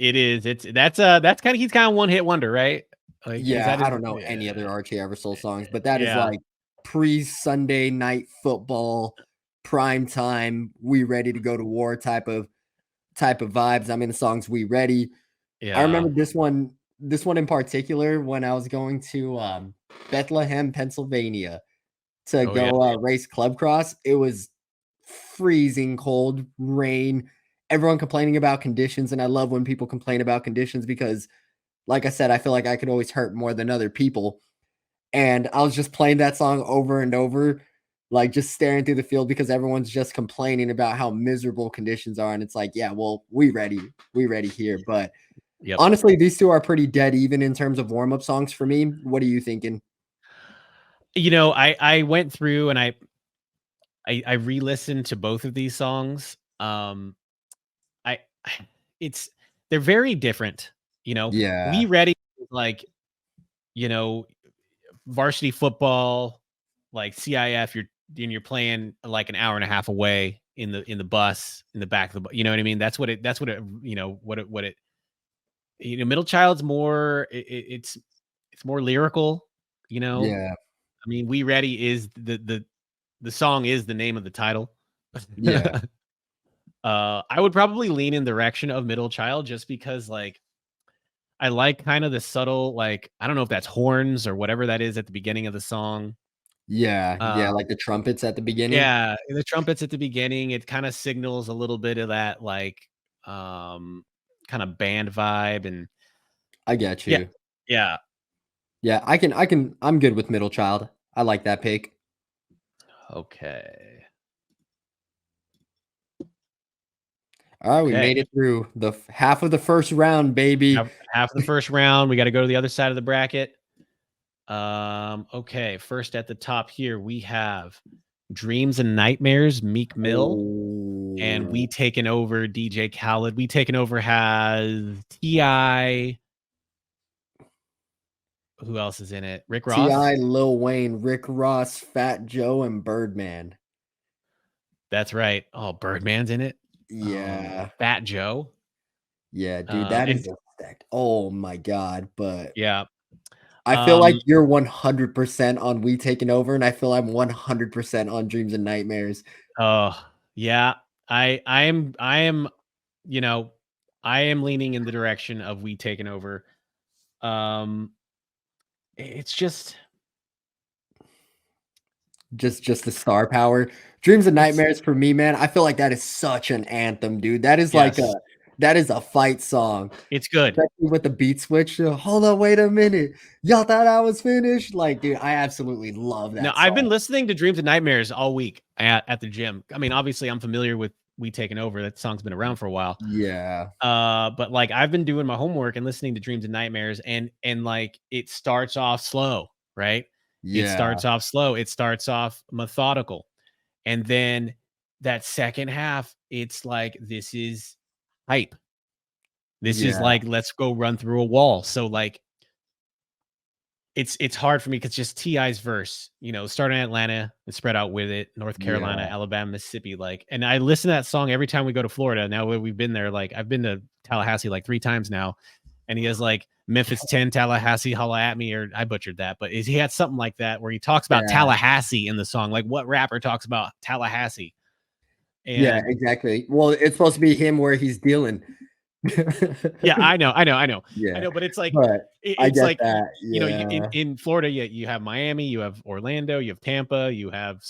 that's kind of he's kind of one hit wonder, right? Like, is Yeah, that I his? don't know Yeah, any other Archie Eversole songs, but that is yeah, like pre-Sunday night football, prime time, we ready to go to war type of vibes. I mean, the songs We Ready. I yeah. remember this one in particular when I was going to Bethlehem, Pennsylvania to Oh yeah, go race club cross. It was freezing cold, rain, everyone complaining about conditions, and I love when people complain about conditions because like I said, I feel like I could always hurt more than other people. And I was just playing that song over and over, like just staring through the field because everyone's just complaining about how miserable conditions are. And it's like, yeah, well, we ready here. But yep. honestly, these two are pretty dead even in terms of warm up songs for me. What are you thinking? You know, I went through and I re-listened to both of these songs. I it's they're very different. You know, We Yeah, Ready is like you know varsity football, like CIF. You're playing like an hour and a half away in the bus in the back of the you know what I mean. That's what it you know what it Middle Child's more it's more lyrical. You know, yeah, I mean, We Ready is the song is the name of the title. yeah, I would probably lean in the direction of Middle Child just because like I like kind of the subtle like I don't know if that's horns or whatever that is at the beginning of the song. Yeah, yeah, Um, like the trumpets at the beginning. yeah, the trumpets at the beginning, it kinda signals a little bit of that, like, um, kinda band vibe and I get yeah, you. yeah, Yeah, I'm good with Middle Child. I like that pick. okay, Alright, we okay. made it through the f half of the first round, baby. Half of the first round, we gotta go to the other side of the bracket. Okay, first at the top here, we have Dreams and Nightmares, Meek Mill, and We Oh, Taken Over, DJ Khaled. We Taken Over has T.I. Who else is in it? Rick T.I., Ross? Lil Wayne, Rick Ross, Fat Joe, and Birdman. That's right. Oh, Birdman's in it. Yeah. Fat Joe. Yeah, dude, that And is a stacked oh my god, but yeah. I feel like Um, you're 100% on We Taking Over, and I feel I'm 100% on Dreams and Nightmares. oh, yeah. I am, you know, I am leaning in the direction of We Taken Over. Um, it's just Just the star power. Dreams and it's Nightmares for me, man, I feel like that is such an anthem, dude. That is like yes, a that is a fight song, it's good. especially with the beat switch. Hold on, wait a minute. Y'all thought I was finished? Like, dude, I absolutely love No, that I've been song. listening to Dreams and Nightmares all week at the gym. I mean, obviously, I'm familiar with We Taken Over. That song's been around for a while. Yeah. But like I've been doing my homework and listening to Dreams and Nightmares, and like it starts off slow, right? It Yeah. starts off slow. It starts off methodical, and then that second half, it's like this is hype. This is Yeah. like let's go run through a wall. So like it's hard for me because just Ti's verse, starting in Atlanta and spread out with it, North Carolina, Yeah. Alabama, Mississippi, like, and I listen to that song every time we go to Florida. Now we've been there, like I've been to Tallahassee like 3 times now, and he has like Memphis 10, Tallahassee, holla at me, or I butchered that, but he had something like that where he talks about Yeah. Tallahassee in the song. Like, what rapper talks about Tallahassee? Yeah, And exactly. Well, it's supposed to be him where he's dealing. yeah, I Yeah, know, but it's like but I it's get like that. you in Yeah. Florida, you have Miami, you have Orlando, you have Tampa, you have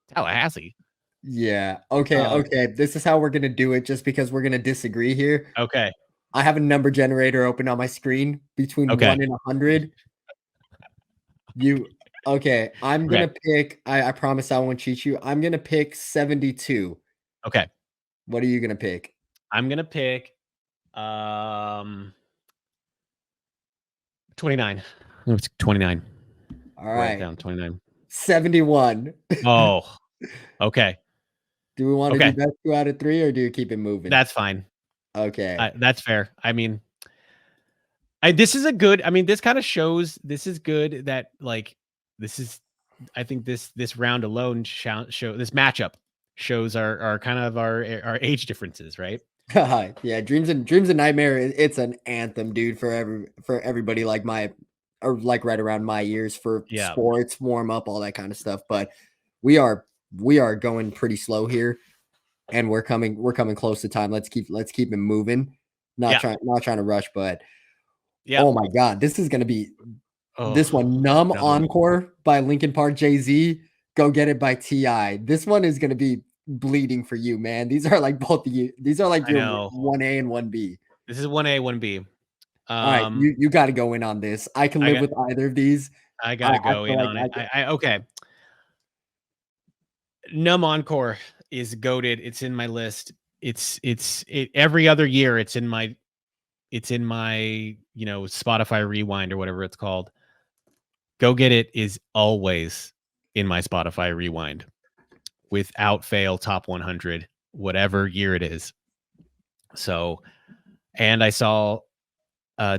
Tallahassee. Yeah. Okay, Um, okay. This is how we're gonna do it just because we're gonna disagree here. okay, I have a number generator open on my screen between okay, 1 and 100. You okay, I'm okay, gonna pick I promise I won't cheat you. I'm gonna pick 72. okay. What are you gonna pick? I'm gonna pick um 29. It's 29. Write it Alright, down. 29. 71. Oh, okay, Do we wanna do okay. best 2 out of 3 or do you keep it moving? That's fine. Okay. That's fair. I mean, this is a good. I mean, this kind of shows. This is good. That like this is. I think this round alone show this matchup shows our kind of our age differences, right? Yeah, Dreams and Nightmare, it's an anthem, dude, for everybody like my or like right around my years for Yeah, sports, warm up, all that kind of stuff. But we are we are going pretty slow here and we're coming close to time. Let's keep it moving. yeah, Not trying to rush, but yeah. oh my god, this is gonna be Oh, this one, Numb another one. Encore by Linkin Park, Jay-Z, Go Get It by T.I. This one is gonna be bleeding for you, man. These are like both of you. These are like I your know. 1A and 1B. This is 1A, 1B. All right, you gotta go in on this. I can I live got with either of these. I I gotta I go feel in like on I it. can Okay. Numb Encore is goaded. It's in my list. Every other year. It's in my Spotify Rewind or whatever it's called. Go Get It is always in my Spotify Rewind without fail, top 100, whatever year it is. So, and I saw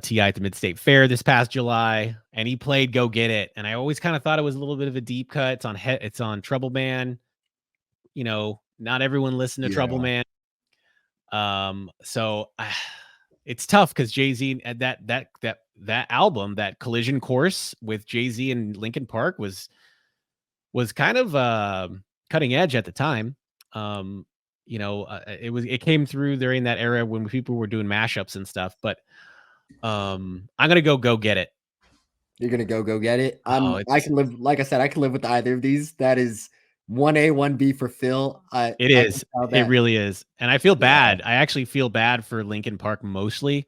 Ti at the Mid State Fair this past July, and he played "Go Get It," and I always kind of thought it was a little bit of a deep cut. It's on Trouble Man. Not everyone listened to Trouble yeah, Man. So it's tough because Jay Z at that album, that Collision Course with Jay Z and Linkin Park was kind of cutting edge at the time. It came through during that era when people were doing mashups and stuff. But I'm gonna go get it. You're gonna go get it. Oh, I it's can live, like I said, I can live with either of these. That is 1A, 1B for Phil. it I can is. tell It that. really is. And I feel Yeah, bad. I actually feel bad for Linkin Park mostly,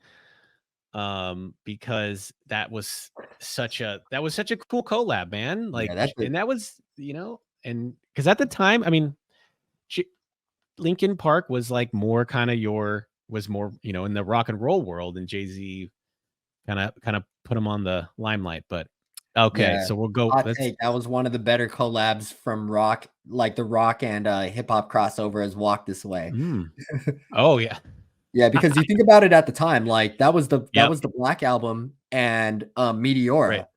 because that was such a cool collab, man. yeah, Like, that's it. and that was, and because at the time, I mean, J Linkin Park was like more kinda was more, in the rock and roll world, and Jay-Z kinda put him on the limelight, but okay, Yeah. so we'll go Hot let's take. That was one of the better collabs from rock, like the rock and hip hop crossover as Walk This Way. mm. Oh, yeah. Yeah, because you think about it at the time, like that Yep. was the Black Album and Right. Meteora. Like,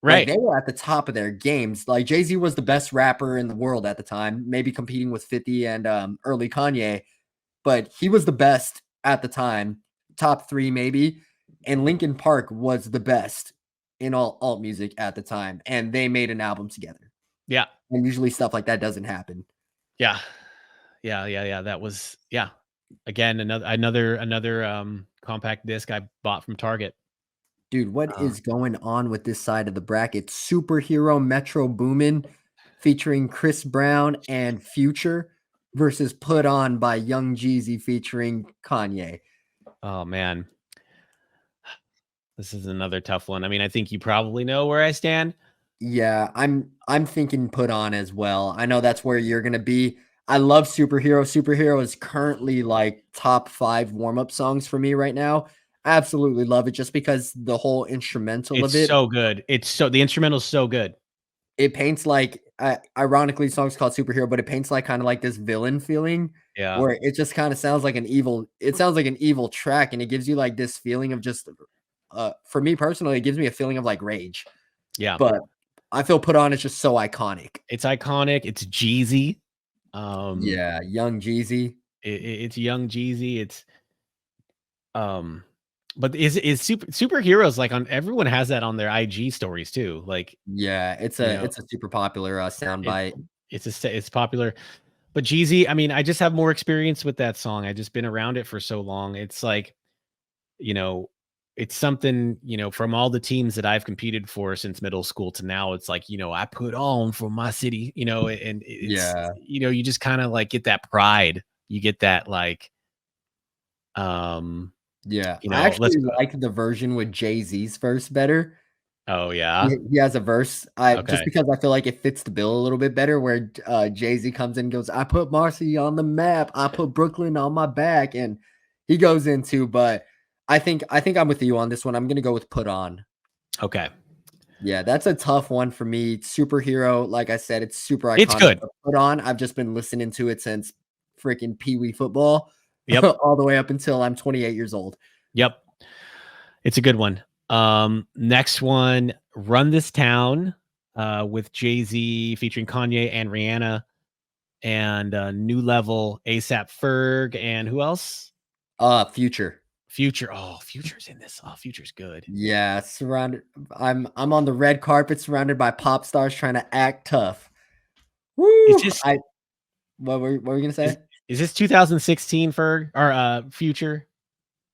Right. they were at the top of their games. Like, Jay-Z was the best rapper in the world at the time, maybe competing with 50 and, early Kanye, but he was the best at the time, top 3 maybe, and Linkin Park was the best in all alt music at the time, and they made an album together, Yeah. and usually stuff like that doesn't happen. Yeah. Yeah, that was yeah. Again, another compact disc I bought from Target. Dude, what Uh, is going on with this side of the bracket? Superhero Metro Boomin featuring Chris Brown and Future versus Put On by Young Jeezy featuring Kanye. oh, man. This is another tough one. I mean, I think you probably know where I stand. Yeah, I'm thinking Put On as well. I know that's where you're gonna be. I love Superhero. Superhero is currently like top 5 warm-up songs for me right now. Absolutely love it just because the whole instrumental It's of it, so good. The instrumental's so good. it paints like ironically, the song's called Superhero, but it paints like kinda like this villain feeling Yeah. where it just kinda sounds like an evil track, and it gives you like this feeling of just for me personally, it gives me a feeling of like rage. Yeah. But I feel Put On is just so iconic. It's iconic. It's Jeezy. Um, Yeah, Young Jeezy. it's young Jeezy. Um, but is superheroes like on everyone has that on their IG stories too. Like, Yeah, you know, it's a super popular, it soundbite. it's popular. But Jeezy, I mean, I just have more experience with that song. I just been around it for so long. It's like, you know, it's something, from all the teams that I've competed for since middle school to now, it's like, I put on for my city, and Yeah, you just kind of like get that pride. You get that like, um, yeah. I let's actually go. like the version with Jay-Z's verse better. Oh yeah. He has a verse, I just Okay. because I feel like it fits the bill a little bit better where, Jay-Z comes in and goes, "I put Marcy on the map, I put Brooklyn on my back," and he goes into but I think I'm with you on this one, I'm gonna go with Put On. Okay. Yeah, that's a tough one for me. Superhero, like I said, it's super It's iconic, good. but Put On, I've just been listening to it since freaking Pee Wee football Yep. all the way up until I'm 28 years old. Yep. It's a good one. Next one, Run This Town, with Jay-Z featuring Kanye and Rihanna, and New Level, ASAP Ferg, and who else? Future. Future. Oh, Future's in this. Oh, Future's good. Yeah, surrounded I'm on the red carpet surrounded by pop stars trying to act tough. Is Woo! this I what were you gonna is say? is this 2016 Ferg or Future?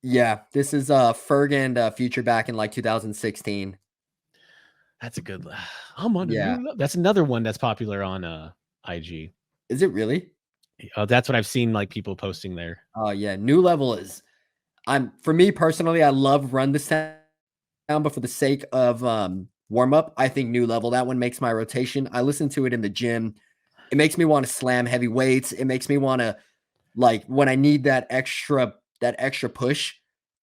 Yeah, this is Ferg and Future back in like 2016. That's a good. I'm on a Yeah. new. That's another one that's popular on IG. Is it really? That's what I've seen like people posting there. Oh yeah, New Level is I'm for me personally, I love Run This Town, but for the sake of warm up, I think New Level, that one makes my rotation. I listen to it in the gym. It makes me want to slam heavy weights. It makes me want to like when I need that extra push,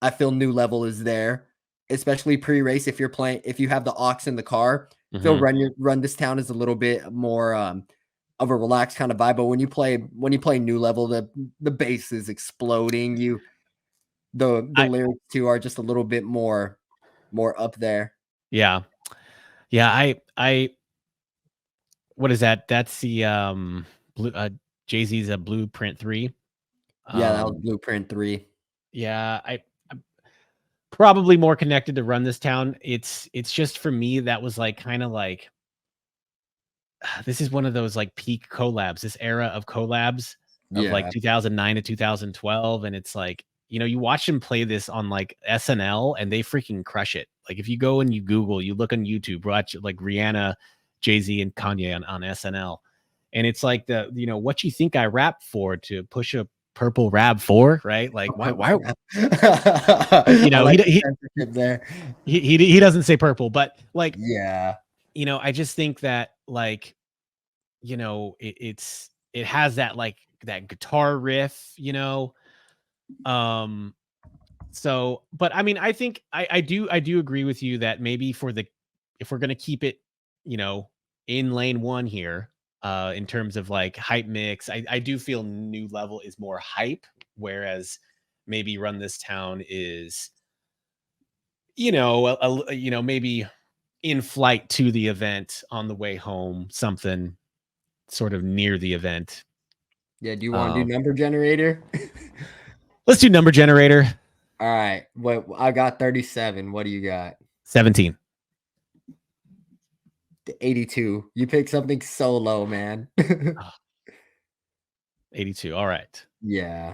I feel New Level is there, especially pre-race if you have the aux in the car. Feel Hmm. Run This Town is a little bit more of a relaxed kind of vibe, but when you play New Level, the bass is exploding. The I lyrics too are just a little bit more up there. Yeah, yeah. I what is that? That's the blue Jay-Z's a Blueprint 3. Yeah, that was Um Blueprint 3. yeah, I'm probably more connected to Run This Town. It's just for me that was like kind of like this is one of those like peak collabs, this era of collabs of like Yeah. 2009 to 2012, and it's like, you watch them play this on like SNL and they freaking crush it. Like if you go and you Google, you look on YouTube, watch like Rihanna, Jay-Z, and Kanye on SNL. And it's like what you think I rap for to push a purple rap for, right? Like why I like the censorship there. he doesn't say purple, but like, Yeah. I just think that like, it has that like that guitar riff, um so, but I mean, I think I do agree with you that maybe if we're gonna keep it, in lane one here, in terms of like hype mix, I do feel New Level is more hype, whereas maybe Run This Town is, maybe in flight to the event, on the way home, something sort of near the event. Yeah, do you wanna do Um, number generator? let's do number generator. Alright, what I got 37, what do you got? 17. 82. You picked something so low, man. 82. All right. Yeah.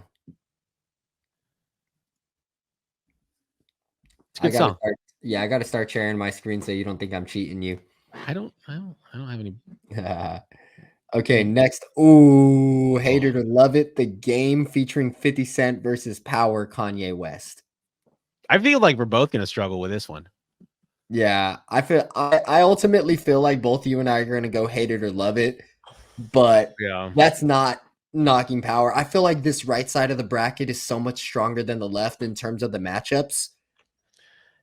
It's a I good gotta song. start yeah, I gotta start sharing my screen so you don't think I'm cheating you. I don't have any. Okay, any next. Ooh, hate oh, it or love it, the game featuring 50 Cent versus Power Kanye West. I feel like we're both gonna struggle with this one. Yeah, I ultimately feel like both you and I are gonna go hate it or love it, but Yeah. that's not knocking Power. I feel like this right side of the bracket is so much stronger than the left in terms of the matchups.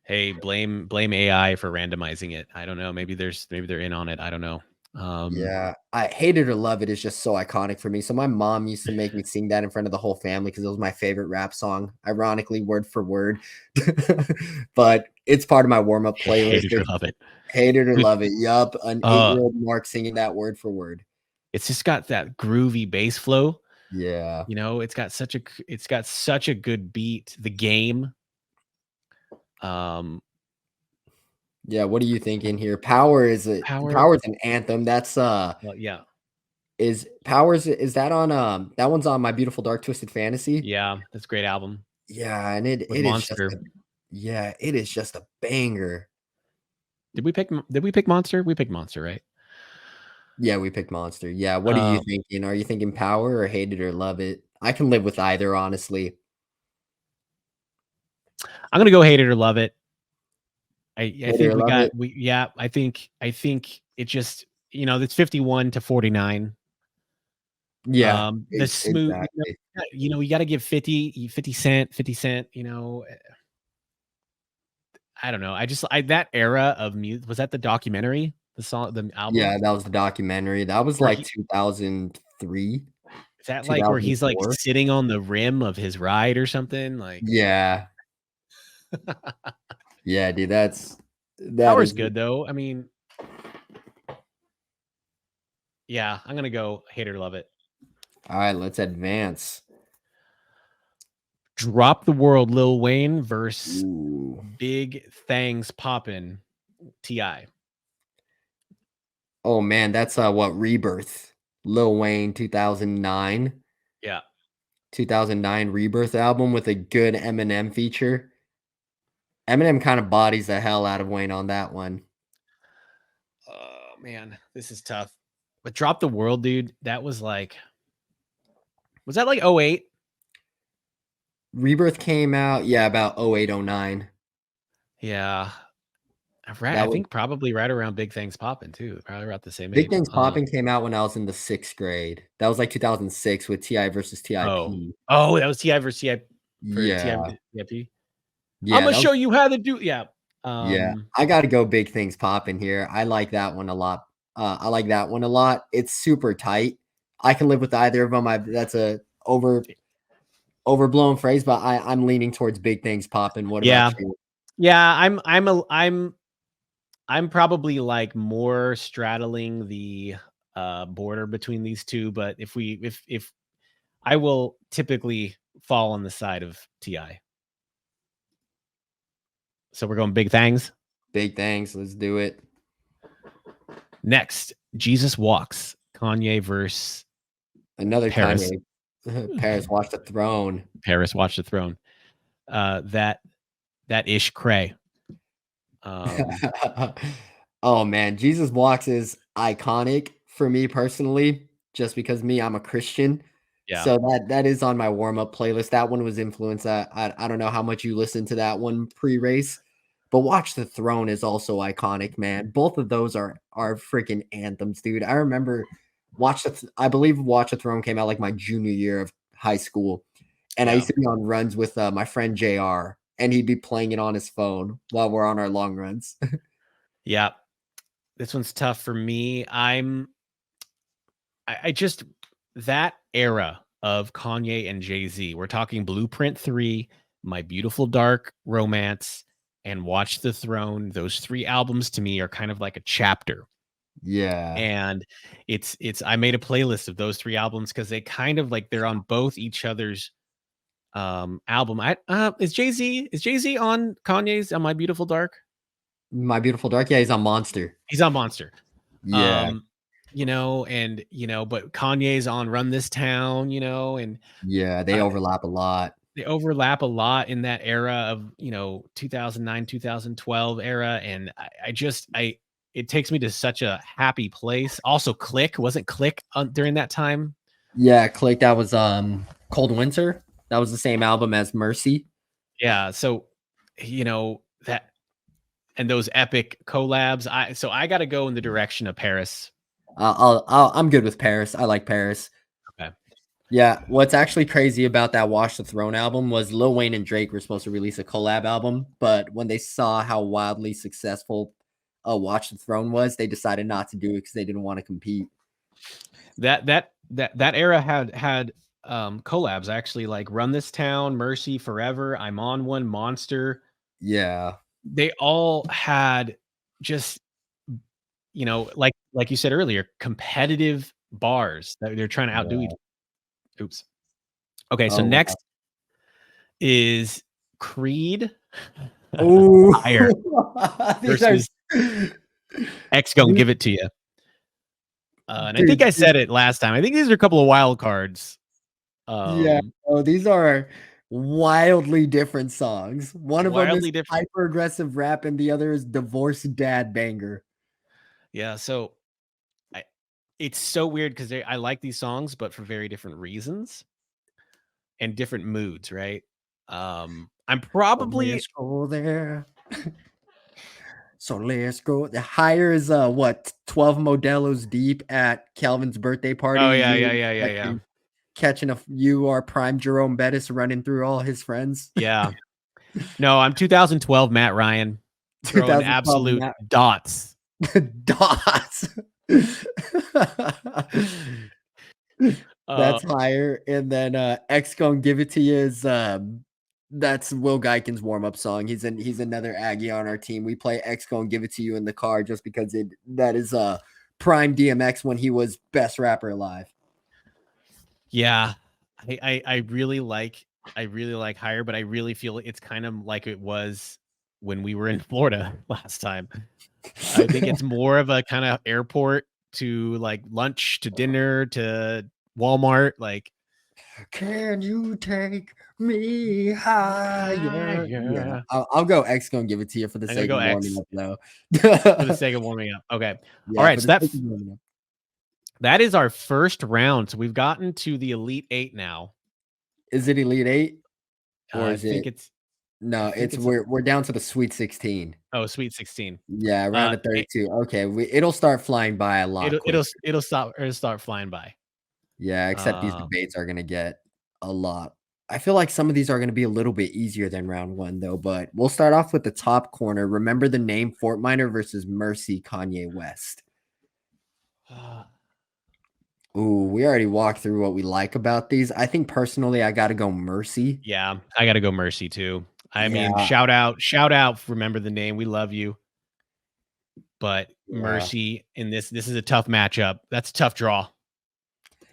Hey, blame AI for randomizing it. I don't know. Maybe they're in on it. I don't know. Yeah, I hate it or love it is just so iconic for me. So my mom used to make me sing that in front of the whole family because it was my favorite rap song, ironically, word for word. But it's part of my warm-up Hate playlist. it or It's love it, hate it or dude. love it. Yup, an Uh, 8-year-old Mark singing that word for word. it's just got that groovy bass flow. Yeah. It's got such a good beat. The game. Um, Yeah, what are you thinking here? Power is a Power. Power is an anthem. That's Well, yeah, is Powers is that on that one's on My Beautiful Dark Twisted Fantasy? yeah. That's a great album Yeah, and it with it is just Monster. a yeah, it is just a banger. Did we pick Monster? We picked Monster, right? Yeah, we picked Monster. Yeah, what are you Um, thinking? Are you thinking Power or Hate It or Love It? I can live with either, honestly. I'm gonna go Hate It or Love It. I Hate It think or Love It? yeah, I think it just, it's 51 to 49. Yeah, The smooth, exactly. you got to give 50 Cent, I don't know. That era of music, was that the documentary, the song, the album Yeah, that was the documentary. That was where like 2003, is that like where he's like 2004. sitting on the rim of his ride or something like. Yeah. Yeah, dude, that Power's is good though. I mean, yeah, I'm going to go Hate It or Love It. alright, let's advance. Drop the World, Lil Wayne versus Ooh. Big Things Poppin', Ti. Oh, man, that's, what, Rebirth. Lil Wayne, 2009. Yeah. 2009 Rebirth album with a good Eminem feature. Eminem kinda bodies the hell out of Wayne on that one. Oh man, this is tough. But Drop the World, dude, that was that like 08? Rebirth came out, yeah, about 08, 09. Yeah. I That was think probably right around Big Things Poppin' too. Probably about the same Big age. Things Poppin' came out when I was in the 6th grade. That was, like, 2006 with T.I. versus Oh. TIP. Oh, that was Ti versus Ti for Yeah. TIP. Yeah, I'ma that was show you how to do, yeah. yeah. Um, I gotta go Big Things Poppin' here. I like that one a lot. I like that one a lot. It's super tight. I can live with either of them. That's a overblown phrase, but I'm leaning towards Big Things Poppin'. What about yeah. you? Yeah, I'm probably like more straddling the border between these two, but if I will typically fall on the side of Ti. So we're going Big Things. Big Things. Let's do it. Next, Jesus Walks, Kanye versus Another Paris. Kanye. Paris Watch the Throne. Paris Watch the Throne. That Ish Cray. Um, Oh man, Jesus Walks is iconic for me personally, just because me, I'm a Christian. yeah, So that is on my warm-up playlist. That one was influenced. I don't know how much you listened to that one pre-race, but Watch the Throne is also iconic, man. Both of those are freaking anthems, dude. I remember I believe Watch the Throne came out like my junior year of high school, and I yeah, used to be on runs with my friend JR, and he'd be playing it on his phone while we're on our long runs. yeah. This one's tough for me. I just that era of Kanye and Jay-Z. We're talking Blueprint 3, My Beautiful Dark Romance, and Watch the Throne. Those 3 albums to me are kind of like a chapter. Yeah. And it's I made a playlist of those 3 albums because they kind of like they're on both each other's album. Is Jay-Z on Kanye's on My Beautiful Dark? My Beautiful Dark, yeah, he's on Monster. He's on Monster. Yeah, Um, but Kanye's on Run This Town, and yeah, they uh, overlap a lot. they overlap a lot in that era of, 2009, 2012 era. And it takes me to such a happy place. Also, wasn't Click during that time? Yeah, Click, that was, Cold Winter. That was the same album as Mercy. Yeah. So, that and those epic collabs. I got to go in the direction of Paris. I'm good with Paris. I like Paris. Okay. Yeah, what's actually crazy about that Watch the Throne album was Lil Wayne and Drake were supposed to release a collab album, but when they saw how wildly successful Watch the Throne was, they decided not to do it because they didn't want to compete. That era had collabs actually, like Run This Town, Mercy Forever, I'm on One, Monster. Yeah, They all had just, like you said earlier, competitive bars that they're trying to outdo each. yeah. Oops. Okay, so Oh, what next is Creed Ooh, Fire these are versus X Gon' these Give It to You. And I think dude, I said it last time. I think these are a couple of wild cards. yeah, Um, oh, these are wildly different songs. One of them is Wildly different. hyper aggressive rap, and the other is divorced dad banger. Yeah, so I it's so weird because I like these songs, but for very different reasons and different moods, right? I'm So probably let's go there. So let's go. The higher is what 12 Modelos deep at Calvin's birthday party. oh, yeah, yeah, You yeah, yeah, yeah. catching a you are prime Jerome Bettis running through all his friends. Yeah. No, I'm 2012 Matt Ryan throwing 2012 absolute dots. dots. Uh, That's higher. And then X Gon' Give It to You is that's Will Geiken's warm-up song. He's another Aggie on our team. We play X Gon' Give It to You in the car just because that is prime DMX when he was best rapper alive. yeah. I really like Higher, but I really feel it's kind of like it was when we were in Florida last time. I think it's more of a kind of airport to like lunch to dinner to Walmart, like Can you take me higher? Yeah, higher. I'll go X Gon' Give It to You for the I'm gonna sake go of warming X up though. for the sake of warming up. Okay. All Yeah, right. for So the sake of warming up. that is our first round. So we've gotten to the Elite Eight now. Is it Elite 8 or I is think it it's I no, think it's it's we're down to the Sweet 16. Sweet 16. Yeah, round of It, 32. Okay, it'll start flying by a lot quicker. it'll start flying by. Yeah, except these Um, debates are gonna get a lot. I feel like some of these are gonna be a little bit easier than round 1 though, but we'll start off with the top corner. Remember the name Fort Minor versus Mercy Kanye West. Ooh, we already walked through what we like about these. I think personally I gotta go Mercy. yeah, I gotta go Mercy too. I mean, Yeah, shout out, remember the name. We love you. But yeah. Mercy in this is a tough matchup. That's a tough draw.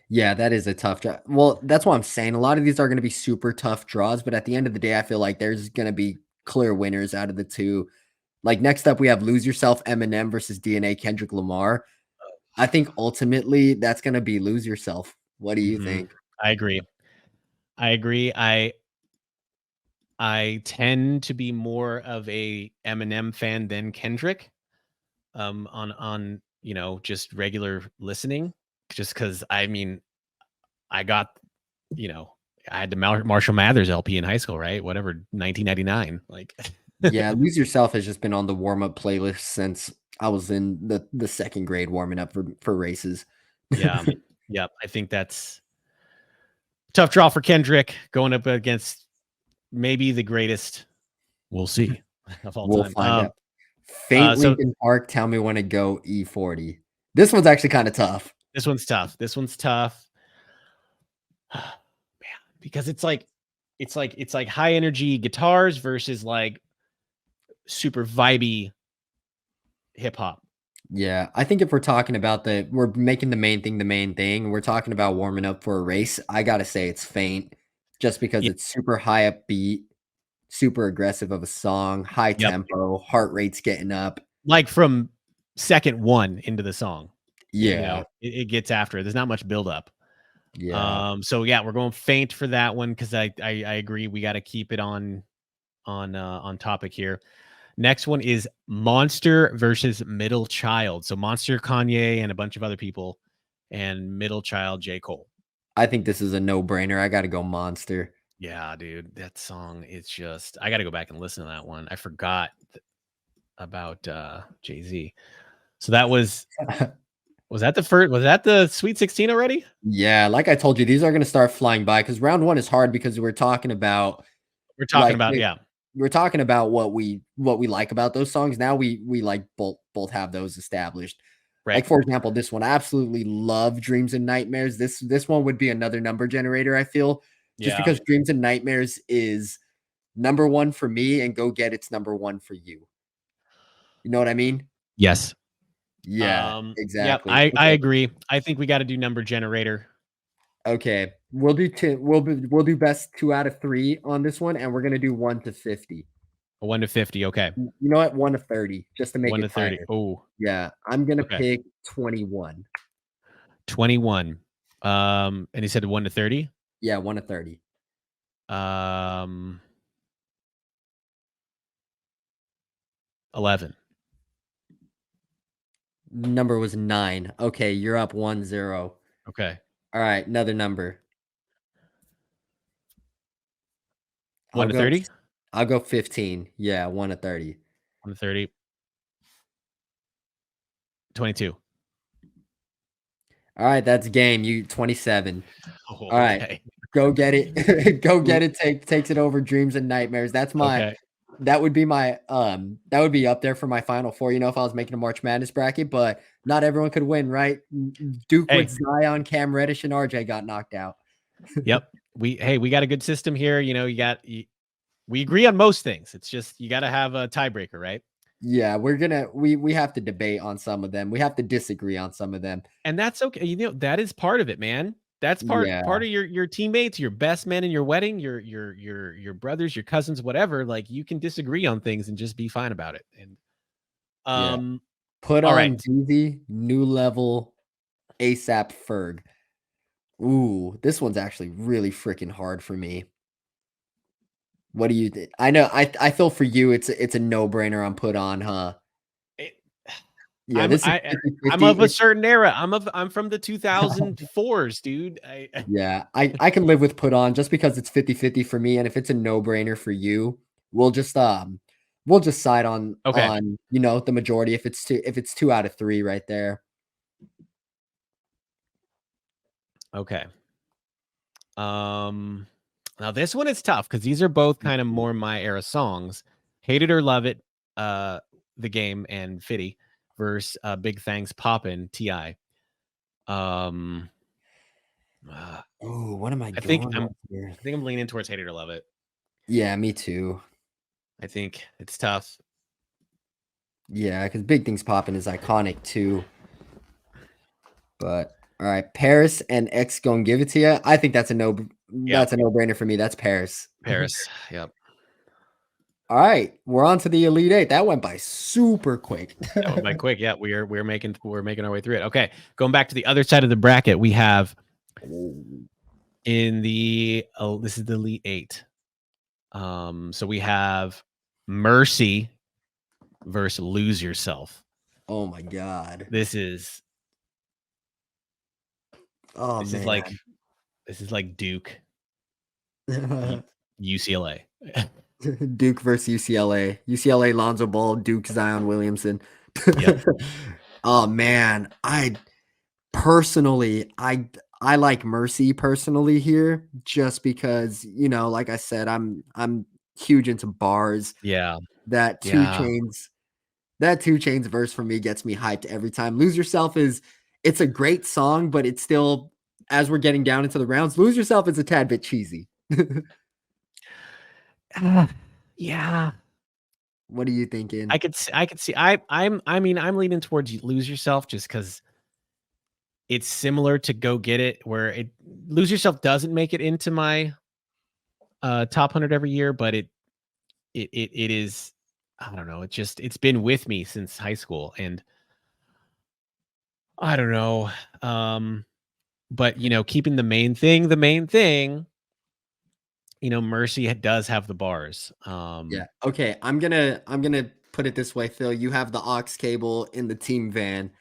Yeah, that is a tough draw. Well, that's what I'm saying. A lot of these are gonna be super tough draws, but at the end of the day, I feel like there's gonna be clear winners out of the 2. Like, next up, we have Lose Yourself, Eminem versus DNA, Kendrick Lamar. I think ultimately that's gonna be Lose Yourself. What do you Mhm. think? I agree. I agree. I tend to be more of a Eminem fan than Kendrick. On just regular listening, just because I mean I got you know I had the Marshall Mathers LP in high school, right? Whatever, 1999, like. Yeah, Lose Yourself has just been on the warm-up playlist since I was in the 2nd grade warming up for races. Yeah, yep. I think that's tough draw for Kendrick going up against maybe the greatest. We'll see of all We'll time. find out. Faint So Linkin Park, Tell Me When to Go, E40. This one's actually kinda tough. this one's tough. This one's tough. Man, because it's like high energy guitars versus like super vibey hip hop. Yeah, I think if we're talking about we're making the main thing, we're talking about warming up for a race, I gotta say it's Faint, just because Yeah. it's super high upbeat, super aggressive of a song, high Yep. tempo, heart rate's getting up. Like from second one into the song, Yeah, it gets after it. There's not much build up. yeah. So yeah, we're going Faint for that one because I agree we got to keep it on topic here. Next one is Monster versus Middle Child. So Monster, Kanye, and a bunch of other people, and Middle Child, J. Cole. I think this is a no-brainer, I gotta go Monster. Yeah, dude, that song is just. I got to go back and listen to that one. I forgot about Jay-Z. So that was that the first? Was that the Sweet 16 already? Yeah, like I told you, these are gonna start flying by because round 1 is hard because we're talking about, We're talking like, about, yeah, we're talking about what we like about those songs. Now we, like, both have those established. right. Like, for example, this one, I absolutely love Dreams and Nightmares. This one would be another number generator, I feel, just Yeah. because Dreams and Nightmares is number 1 for me and Go Get It's number 1 for you. You know what I mean? Yes. Yeah, Yep, exactly. I Okay. agree. I think we got to do number generator. Okay. We'll do best 2 out of 3 on this one, and we're gonna do 1 to 50. A 1 to 50. Okay. You know what? 1 to 30, just to make 1 it to 30. tighter. Oh, Yeah, I'm gonna okay. pick 21. 21. And he said 1 to 30. Yeah, 1 to 30. Um, 11. Number was 9. Okay, you're up 1-0. Okay. Alright, another number. 1 I'll to go 30. I'll go 15. Yeah, 1 to 30. 1 to 30. 22. Alright, that's game. You 27. Oh, Alright, okay. go get it. Go get it. Takes it over Dreams and Nightmares. Okay. That would be my, that would be up there for my final 4, if I was making a March Madness bracket, but not everyone could win, right? Duke with Hey, Zion, Cam Reddish, and RJ got knocked out. yep. We got a good system here. We agree on most things. It's just you got to have a tiebreaker, right? Yeah, we have to debate on some of them. We have to disagree on some of them. And that's okay. That is part of it, man. That's part Yeah, of your teammates, your best man in your wedding, your brothers, your cousins, whatever. Like you can disagree on things and just be fine about it. And yeah. Put all right. on Jeezy, New Level, ASAP Ferg. Ooh, this one's actually really freaking hard for me. What do you think? I know I feel for you, it's a no-brainer on Put On, huh? It, Yeah, I'm this is I I'm 50-50. of a certain era. I'm from the 2004s, dude. Yeah, I can live with Put On just because it's 50-50 for me, and if it's a no-brainer for you, we'll just side Okay. on, the majority if it's 2 out of 3 right there. Okay. Now this one is tough because these are both kind of Mhm. more my era songs. Hate It or Love It, the game and Fitty versus Big Thanks Poppin' Ti. Um, uh, Ooh, what am I I think going I'm with here? I think I'm leaning towards Hate It or Love It. Yeah, me too. I think it's tough. Yeah, because Big Things Poppin' is iconic too. But all right, Paris and X gonna give it to you. I think Yeah, that's a no-brainer for me. That's Paris. Paris. Yep, All right, we're on to the Elite Eight. That went by super quick. that went by quick. Yeah, we're making our way through it. Okay, going back to the other side of the bracket, we have Ooh. this is the Elite Eight. So we have Mercy versus Lose Yourself. Oh my god. This is Oh this is like man. this is like Duke UCLA. Duke versus UCLA. UCLA Lonzo Ball, Duke Zion Williamson. Yep. Oh man, I like Mercy personally here just because, like I said, I'm huge into bars. Yeah. That 2 Yeah. Chains that 2 Chains verse for me gets me hyped every time. Lose Yourself it's a great song, but it's still, as we're getting down into the rounds, Lose Yourself is a tad bit cheesy. Yeah. What are you thinking? I could see I'm leaning towards Lose Yourself just because it's similar to Go Get It, where it Lose Yourself doesn't make it into my top 100 every year, but it is, I don't know, it's been with me since high school, and I don't know. But keeping the main thing, Mercy does have the bars. Yeah. Okay. I'm gonna put it this way, Phil. You have the aux cable in the team van,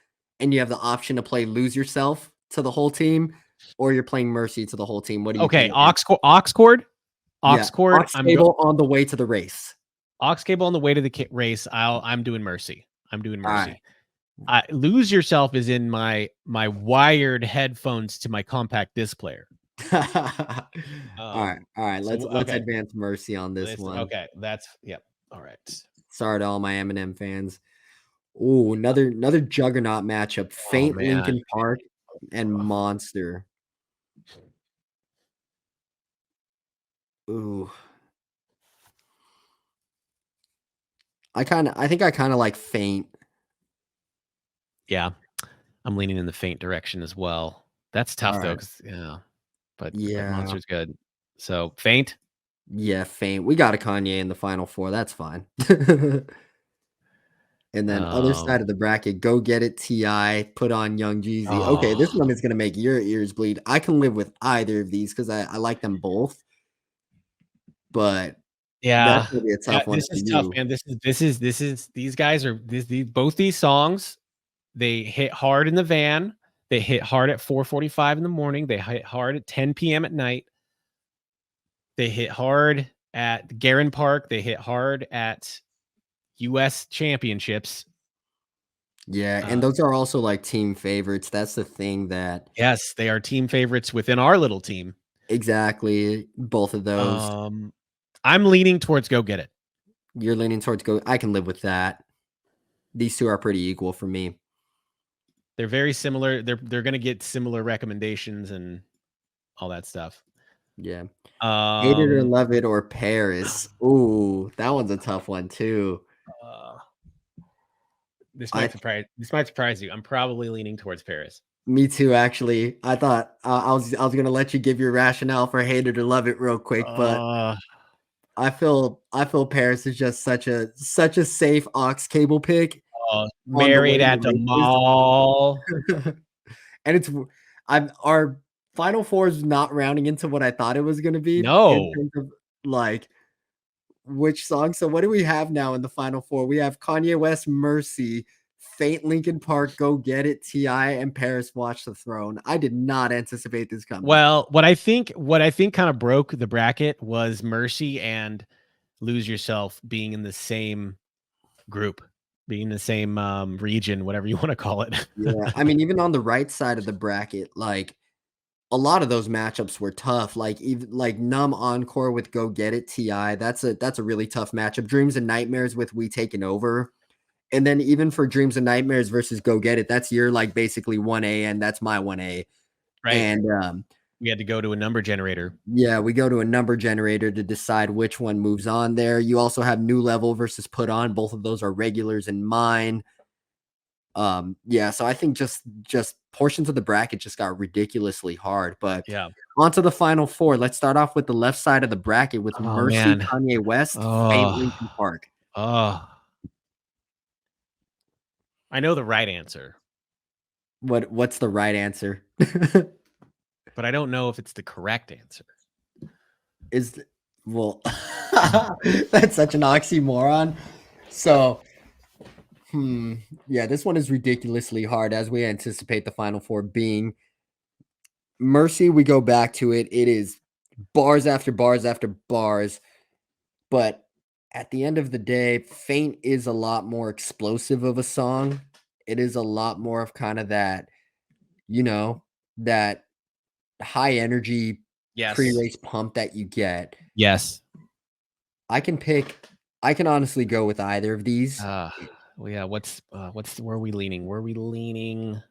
and you have the option to play Lose Yourself to the whole team, or you're playing Mercy to the whole team. What are you Okay, thinking? aux Yeah, aux cord. cable on the way to the race. Aux cable on the way to the race. I'm doing Mercy. I'm doing All right. Mercy. Lose Yourself is in my wired headphones to my compact disc player. All right. All right. So Let's okay, advance Mercy on this one. okay, that's yep. All right. Sorry to all my Eminem fans. Ooh, another juggernaut matchup. Oh Faint man. Lincoln Park and Monster. Ooh. I think I kinda like Faint. Yeah, I'm leaning in the faint direction as well. That's tough though, Alright. because yeah, but Yeah. Monster's good. So faint. Yeah, Faint. We got a Kanye in the Final 4, that's fine. And then other side Um. of the bracket, Go Get It, T.I., Put on Young Jeezy. Okay, this Oh one is gonna make your ears bleed. I can live with either of these 'cause I like them both, but that's yeah, gonna be a yeah. tough one This for is tough, you. man. These guys are these both these songs. They hit hard in the van. They hit hard at 4:45 in the morning. They hit hard at 10 p.m. at night. They hit hard at Garin Park. They hit hard at U.S. championships. Yeah, and Uh, those are also, like, team favorites. That's the thing that yes, they are team favorites within our little team. exactly, both of those. Um, I'm leaning towards Go Get It. You're leaning towards Go I can live with that. These 2 are pretty equal for me. They're very similar. They're gonna get similar recommendations and all that stuff. Yeah. Hate It or Um, Love It or Paris. Ooh, that one's a tough one too. uh, I this might surprise you. I'm probably leaning towards Paris. Me too, actually. I thought, I was gonna let you give your rationale for Hate It or Love It real quick, but Uh, I feel Paris is just such a safe aux cable pick on the way Married to at the the races. mall. And I'm our Final Four is not rounding into what I thought it was gonna be in No. terms of, like, which song. So what do we have now in the Final Four? We have Kanye West, Mercy, Faint Lincoln Park, Go Get It, T.I., and Paris Watch the Throne. I did not anticipate this coming. Well, what I think kind of broke the bracket was Mercy and Lose Yourself being in the same group, being in the same region, whatever you want to call it. Yeah, I mean, even on the right side of the bracket, like, a lot of those matchups were tough, like, even like, Numb Encore with Go Get It, T.I., that's a really tough matchup. Dreams and Nightmares with We Taking Over. And then even for Dreams and Nightmares versus Go Get It, that's your, like, basically 1A, and that's my 1A. Right. And, We had to go to a number generator. yeah, we go to a number generator to decide which one moves on there. You also have New Level versus Put On. Both of those are regulars in mine. Yeah, so I think just portions of the bracket just got ridiculously hard. But Yeah. on to the final four. Let's start off with the left side of the bracket with Oh Mercy, man. Kanye West, Faint Oh. Lincoln Park. Oh. I know the right answer, What's the right answer? but I don't know if it's the correct answer. Is Well, that's such an oxymoron. So, yeah, this one is ridiculously hard as we anticipate the final four being Mercy. We go back to it. It is bars after bars after bars. But at the end of the day, Faint is a lot more explosive of a song. It is a lot more of kind of that, you know, that high energy Yes. pre-race pump that you get. Yes. I can pick I can honestly go with either of these. Uh, well, yeah. Where are we leaning? Where are we leaning?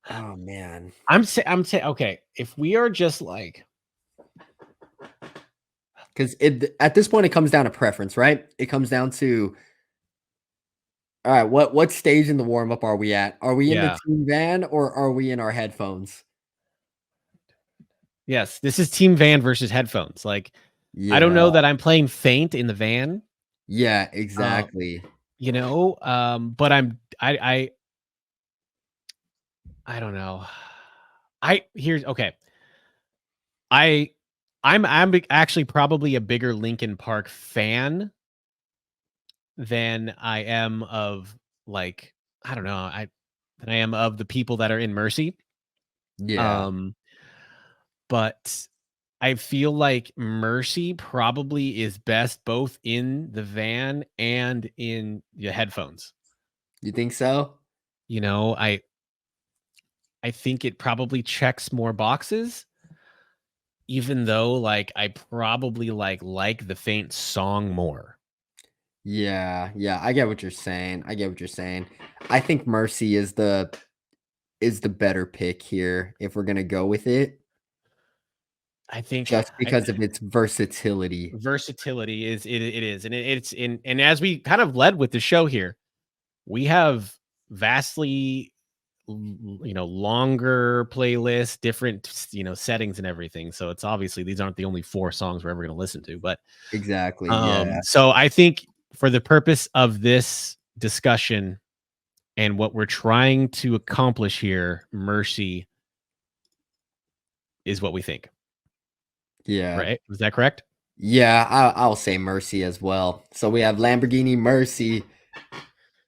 Oh man. I'm saying, okay. If we are just like, Because it at this point it comes down to preference, right? It comes down to all right, what stage in the warm up are we at? Are we in the yeah, team van or are we in our headphones? yes, this is Team Van versus headphones. Like, I don't Yeah. know that I'm playing Faint in the van. Yeah, Um, exactly. but I don't know. I here's okay. I I'm actually probably a bigger Linkin Park fan than I am of, like, I don't know, than I am of the people that are in Mercy. Yeah. Um, but I feel like Mercy probably is best both in the van and in the headphones. You think so? You know, I think it probably checks more boxes, even though, like, I probably like the Faint song more. Yeah, yeah, I get what you're saying. I get what you're saying. I think Mercy is the better pick here if we're gonna go with it, I think just I because of its versatility. versatility it is, and it's in, and as we kind of led with the show here, we have vastly longer playlists, different settings and everything. So it's obviously these aren't the only four songs we're ever going to listen to, but Exactly, yeah. so I think for the purpose of this discussion and what we're trying to accomplish here, Mercy is what we think. Yeah. Right? Is that correct? Yeah, I'll say Mercy as well. So we have Lamborghini Mercy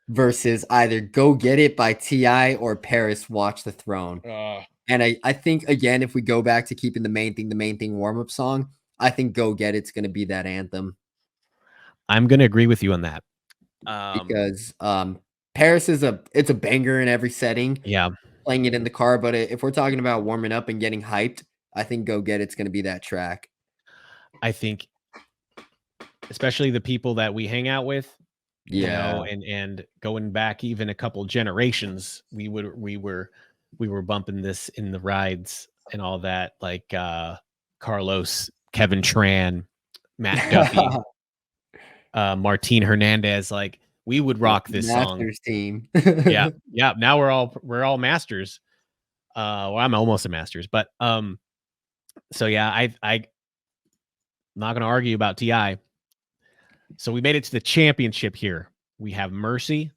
versus either Go Get It by T.I. or Paris Watch the Throne. uh And I think again, if we go back to keeping the main thing warm-up song, I think Go Get It's gonna be that anthem I'm going to agree with you on that. um because Paris is it's a banger in every setting, yeah, playing it in the car. But if we're talking about warming up and getting hyped, I think Go Get It's gonna be that track. I think especially the people that we hang out with, Yeah. and going back even a couple generations, we were bumping this in the rides and all that, like Carlos, Kevin Tran, Matt Duffy, Martin Hernandez, like we would Yeah, rock this song. Masters team. Yeah, yeah. Now we're all masters. Well, I'm almost a masters, but so yeah, I'm not gonna argue about Ti. So we made it to the championship here. We have Mercy,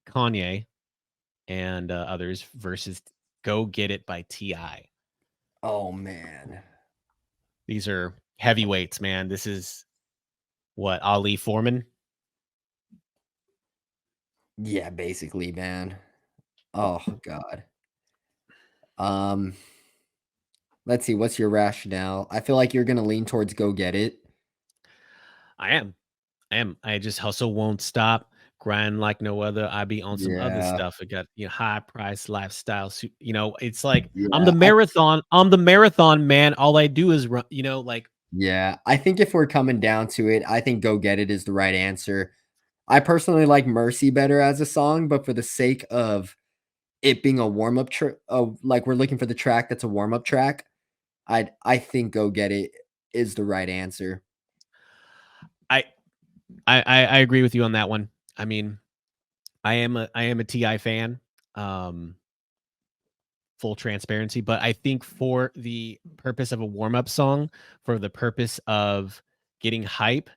Kanye, and others versus Go Get It by Ti. Oh, man. These are heavyweights, man. This is what, Ali Foreman. Yeah, basically, man. Oh, God. Um, let's see, what's your rationale? I feel like you're gonna lean towards Go Get It. I am. I am. I just hustle, won't stop, grind like no other. I be on some other Yeah, stuff. I got high price lifestyle. It's like I'm the yeah, marathon. I'm the marathon man. All I do is run. Like yeah. I think if we're coming down to it, I think Go Get It is the right answer. I personally like Mercy better as a song, but for the sake of it being a warm-up track, like, we're looking for the track that's a warm-up track, I think Go Get It is the right answer. I, I agree with you on that one. I mean, I am a Ti fan. Um, Full transparency, but I think for the purpose of a warm up song, for the purpose of getting hype,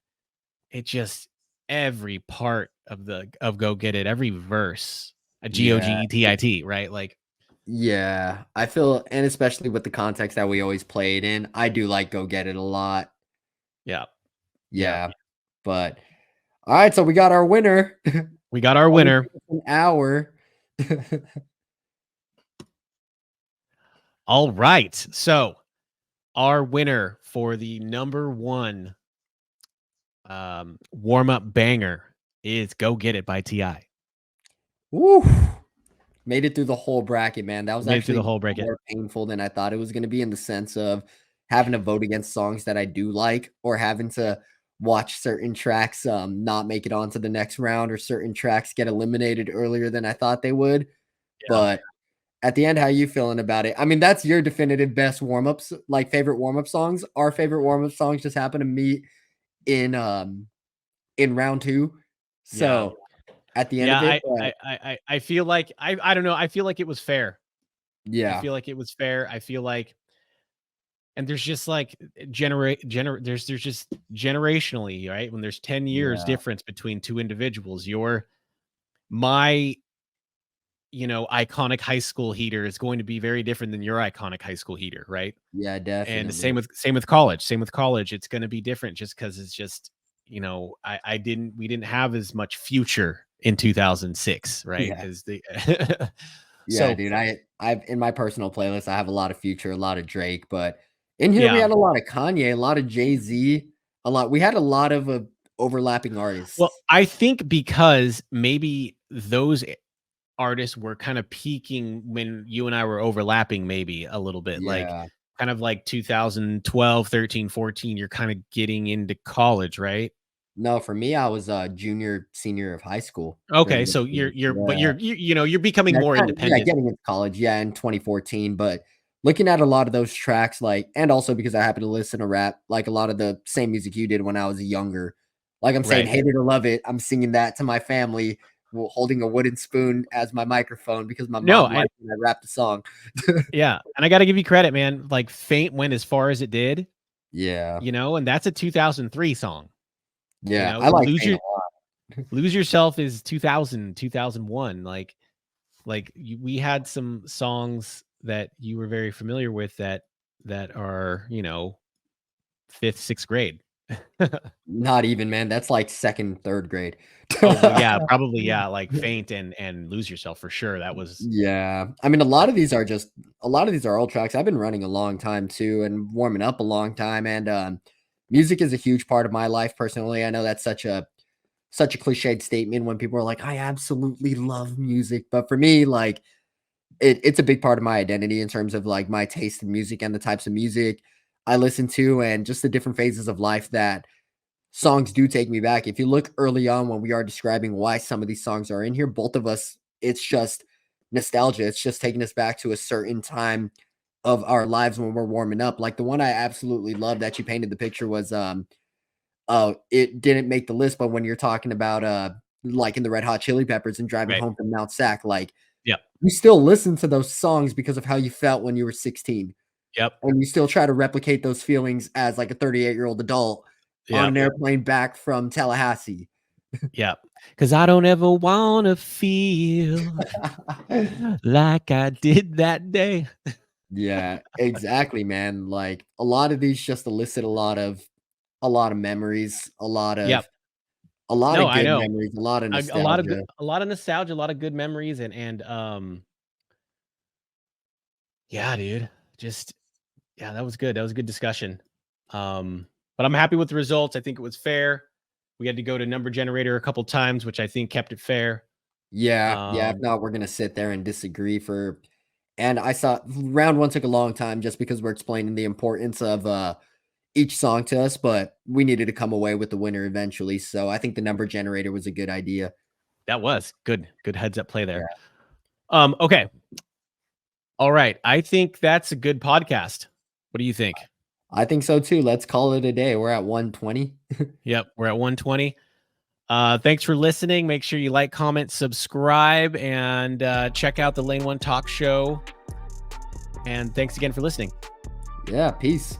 it just every part of Go Get It, every verse, a Yeah, GOGETIT, right? Like yeah. I feel and especially with the context that we always play it in, I do like Go Get It a lot. Yeah. Yeah. Yeah, but all right, so we got our winner. We got our Only winner. took us an hour. All right. So our winner for the number one warm-up banger is Go Get It by T.I. Woo! Made it through the whole bracket, man. That was Made it through the actually whole bracket. more painful than I thought it was gonna be in the sense of having to vote against songs that I do like or having to watch certain tracks, not make it onto the next round or certain tracks get eliminated earlier than I thought they would. Yeah. But at the end, how you feeling about it? I mean, that's your definitive best warm-ups, like, favorite warm-up songs. Our favorite warm-up songs just happen to meet in round 2. Yeah. So, at the end Yeah. of it, I feel like I don't know. I feel like it was fair. I yeah, feel like it was fair. I feel like, and there's just like there's just generationally, right? When there's 10 years yeah, difference between two individuals, my iconic high school heater is going to be very different than your iconic high school heater, right? yeah, And the definitely. same with college. Same with college. It's going to be different just because it's just, we didn't have as much future in 2006, right? Yeah. As the Yeah, so dude, I've in my personal playlist, I have a lot of Future, a lot of Drake, but in here we yeah. had a lot of Kanye, a lot of Jay-Z, we had a lot of, overlapping Well, artists. I think because maybe those artists were kind of peaking when you and I were overlapping maybe a little bit, like Yeah. kind of like 2012, 13, 14, you're kind of getting into college, right? No, for me, I was a junior, senior of high school Okay, during this so period. but Yeah. you're becoming Yeah, more kind of, yeah, independent, getting into college, yeah, in 2014, but looking at a lot of those tracks, like and also because I happen to listen to rap, like, a lot of the same music you did when I was younger. Like, I'm saying, right? "Hate it or love it," I'm singing that to my family while holding a wooden spoon as my microphone because my No, mom liked when I rapped the song. yeah, and I got to give you credit, man. Like Faint went as far as it did, Yeah. and that's a 2003 song. Yeah, I like Fame a lot. Lose Yourself is 2000, 2001. We had some songs that you were very familiar with that are, 5th, 6th grade. Not even, man, that's like 2nd, 3rd grade. Oh, well, yeah, probably, yeah, like Faint and Lose Yourself for sure. That was Yeah. I mean, that a lot of these are old tracks. I've been running a long time too and warming up a long time, and, music is a huge part of my life personally. I know that's such a cliched statement when people are like, "I absolutely love music," but for me, like, it's a big part of my identity in terms of, like, my taste in music and the types of music I listen to and just the different phases of life that songs do take me back. If you look early on when we are describing why some of these songs are in here, both of us, it's just nostalgia. It's just taking us back to a certain time of our lives when we're warming up. Like the one I absolutely love that you painted the picture was it didn't make the list, but when you're talking about like in the Red Hot Chili Peppers and driving right. home from Mount Sac, like Yep. you still listen to those songs because of how you felt when you were 16. Yep. And you still try to replicate those feelings as like a 38-year-old adult on an Yep. airplane back from Tallahassee. Yep. Because I don't ever wanna feel like I did that day. Yeah, exactly, man. Like a lot of these just elicit a lot of memories, Yep. a lot No, of I good know. memories, a lot of A nostalgia. lot of nostalgia, a lot of good memories, yeah, dude. Just Yeah, that was good. That was a good discussion. But I'm happy with the results. I think it was fair. We had to go to number generator a couple times, which I think kept it fair. Yeah, yeah, if Um, not, we're gonna sit there and disagree for and I saw round 1 took a long time just because we're explaining the importance of, each song to us, but we needed to come away with the winner eventually, so I think the number generator was a good idea. that was good. Good heads up play there. Yeah, Okay. All right. I think that's a good podcast. What do you think? I think so too. Let's call it a day. We're at 120. Yep, we're at 120. Thanks for listening. Make sure you like, comment, subscribe, and check out the Lane One Talk Show. And thanks again for listening. Yeah, peace.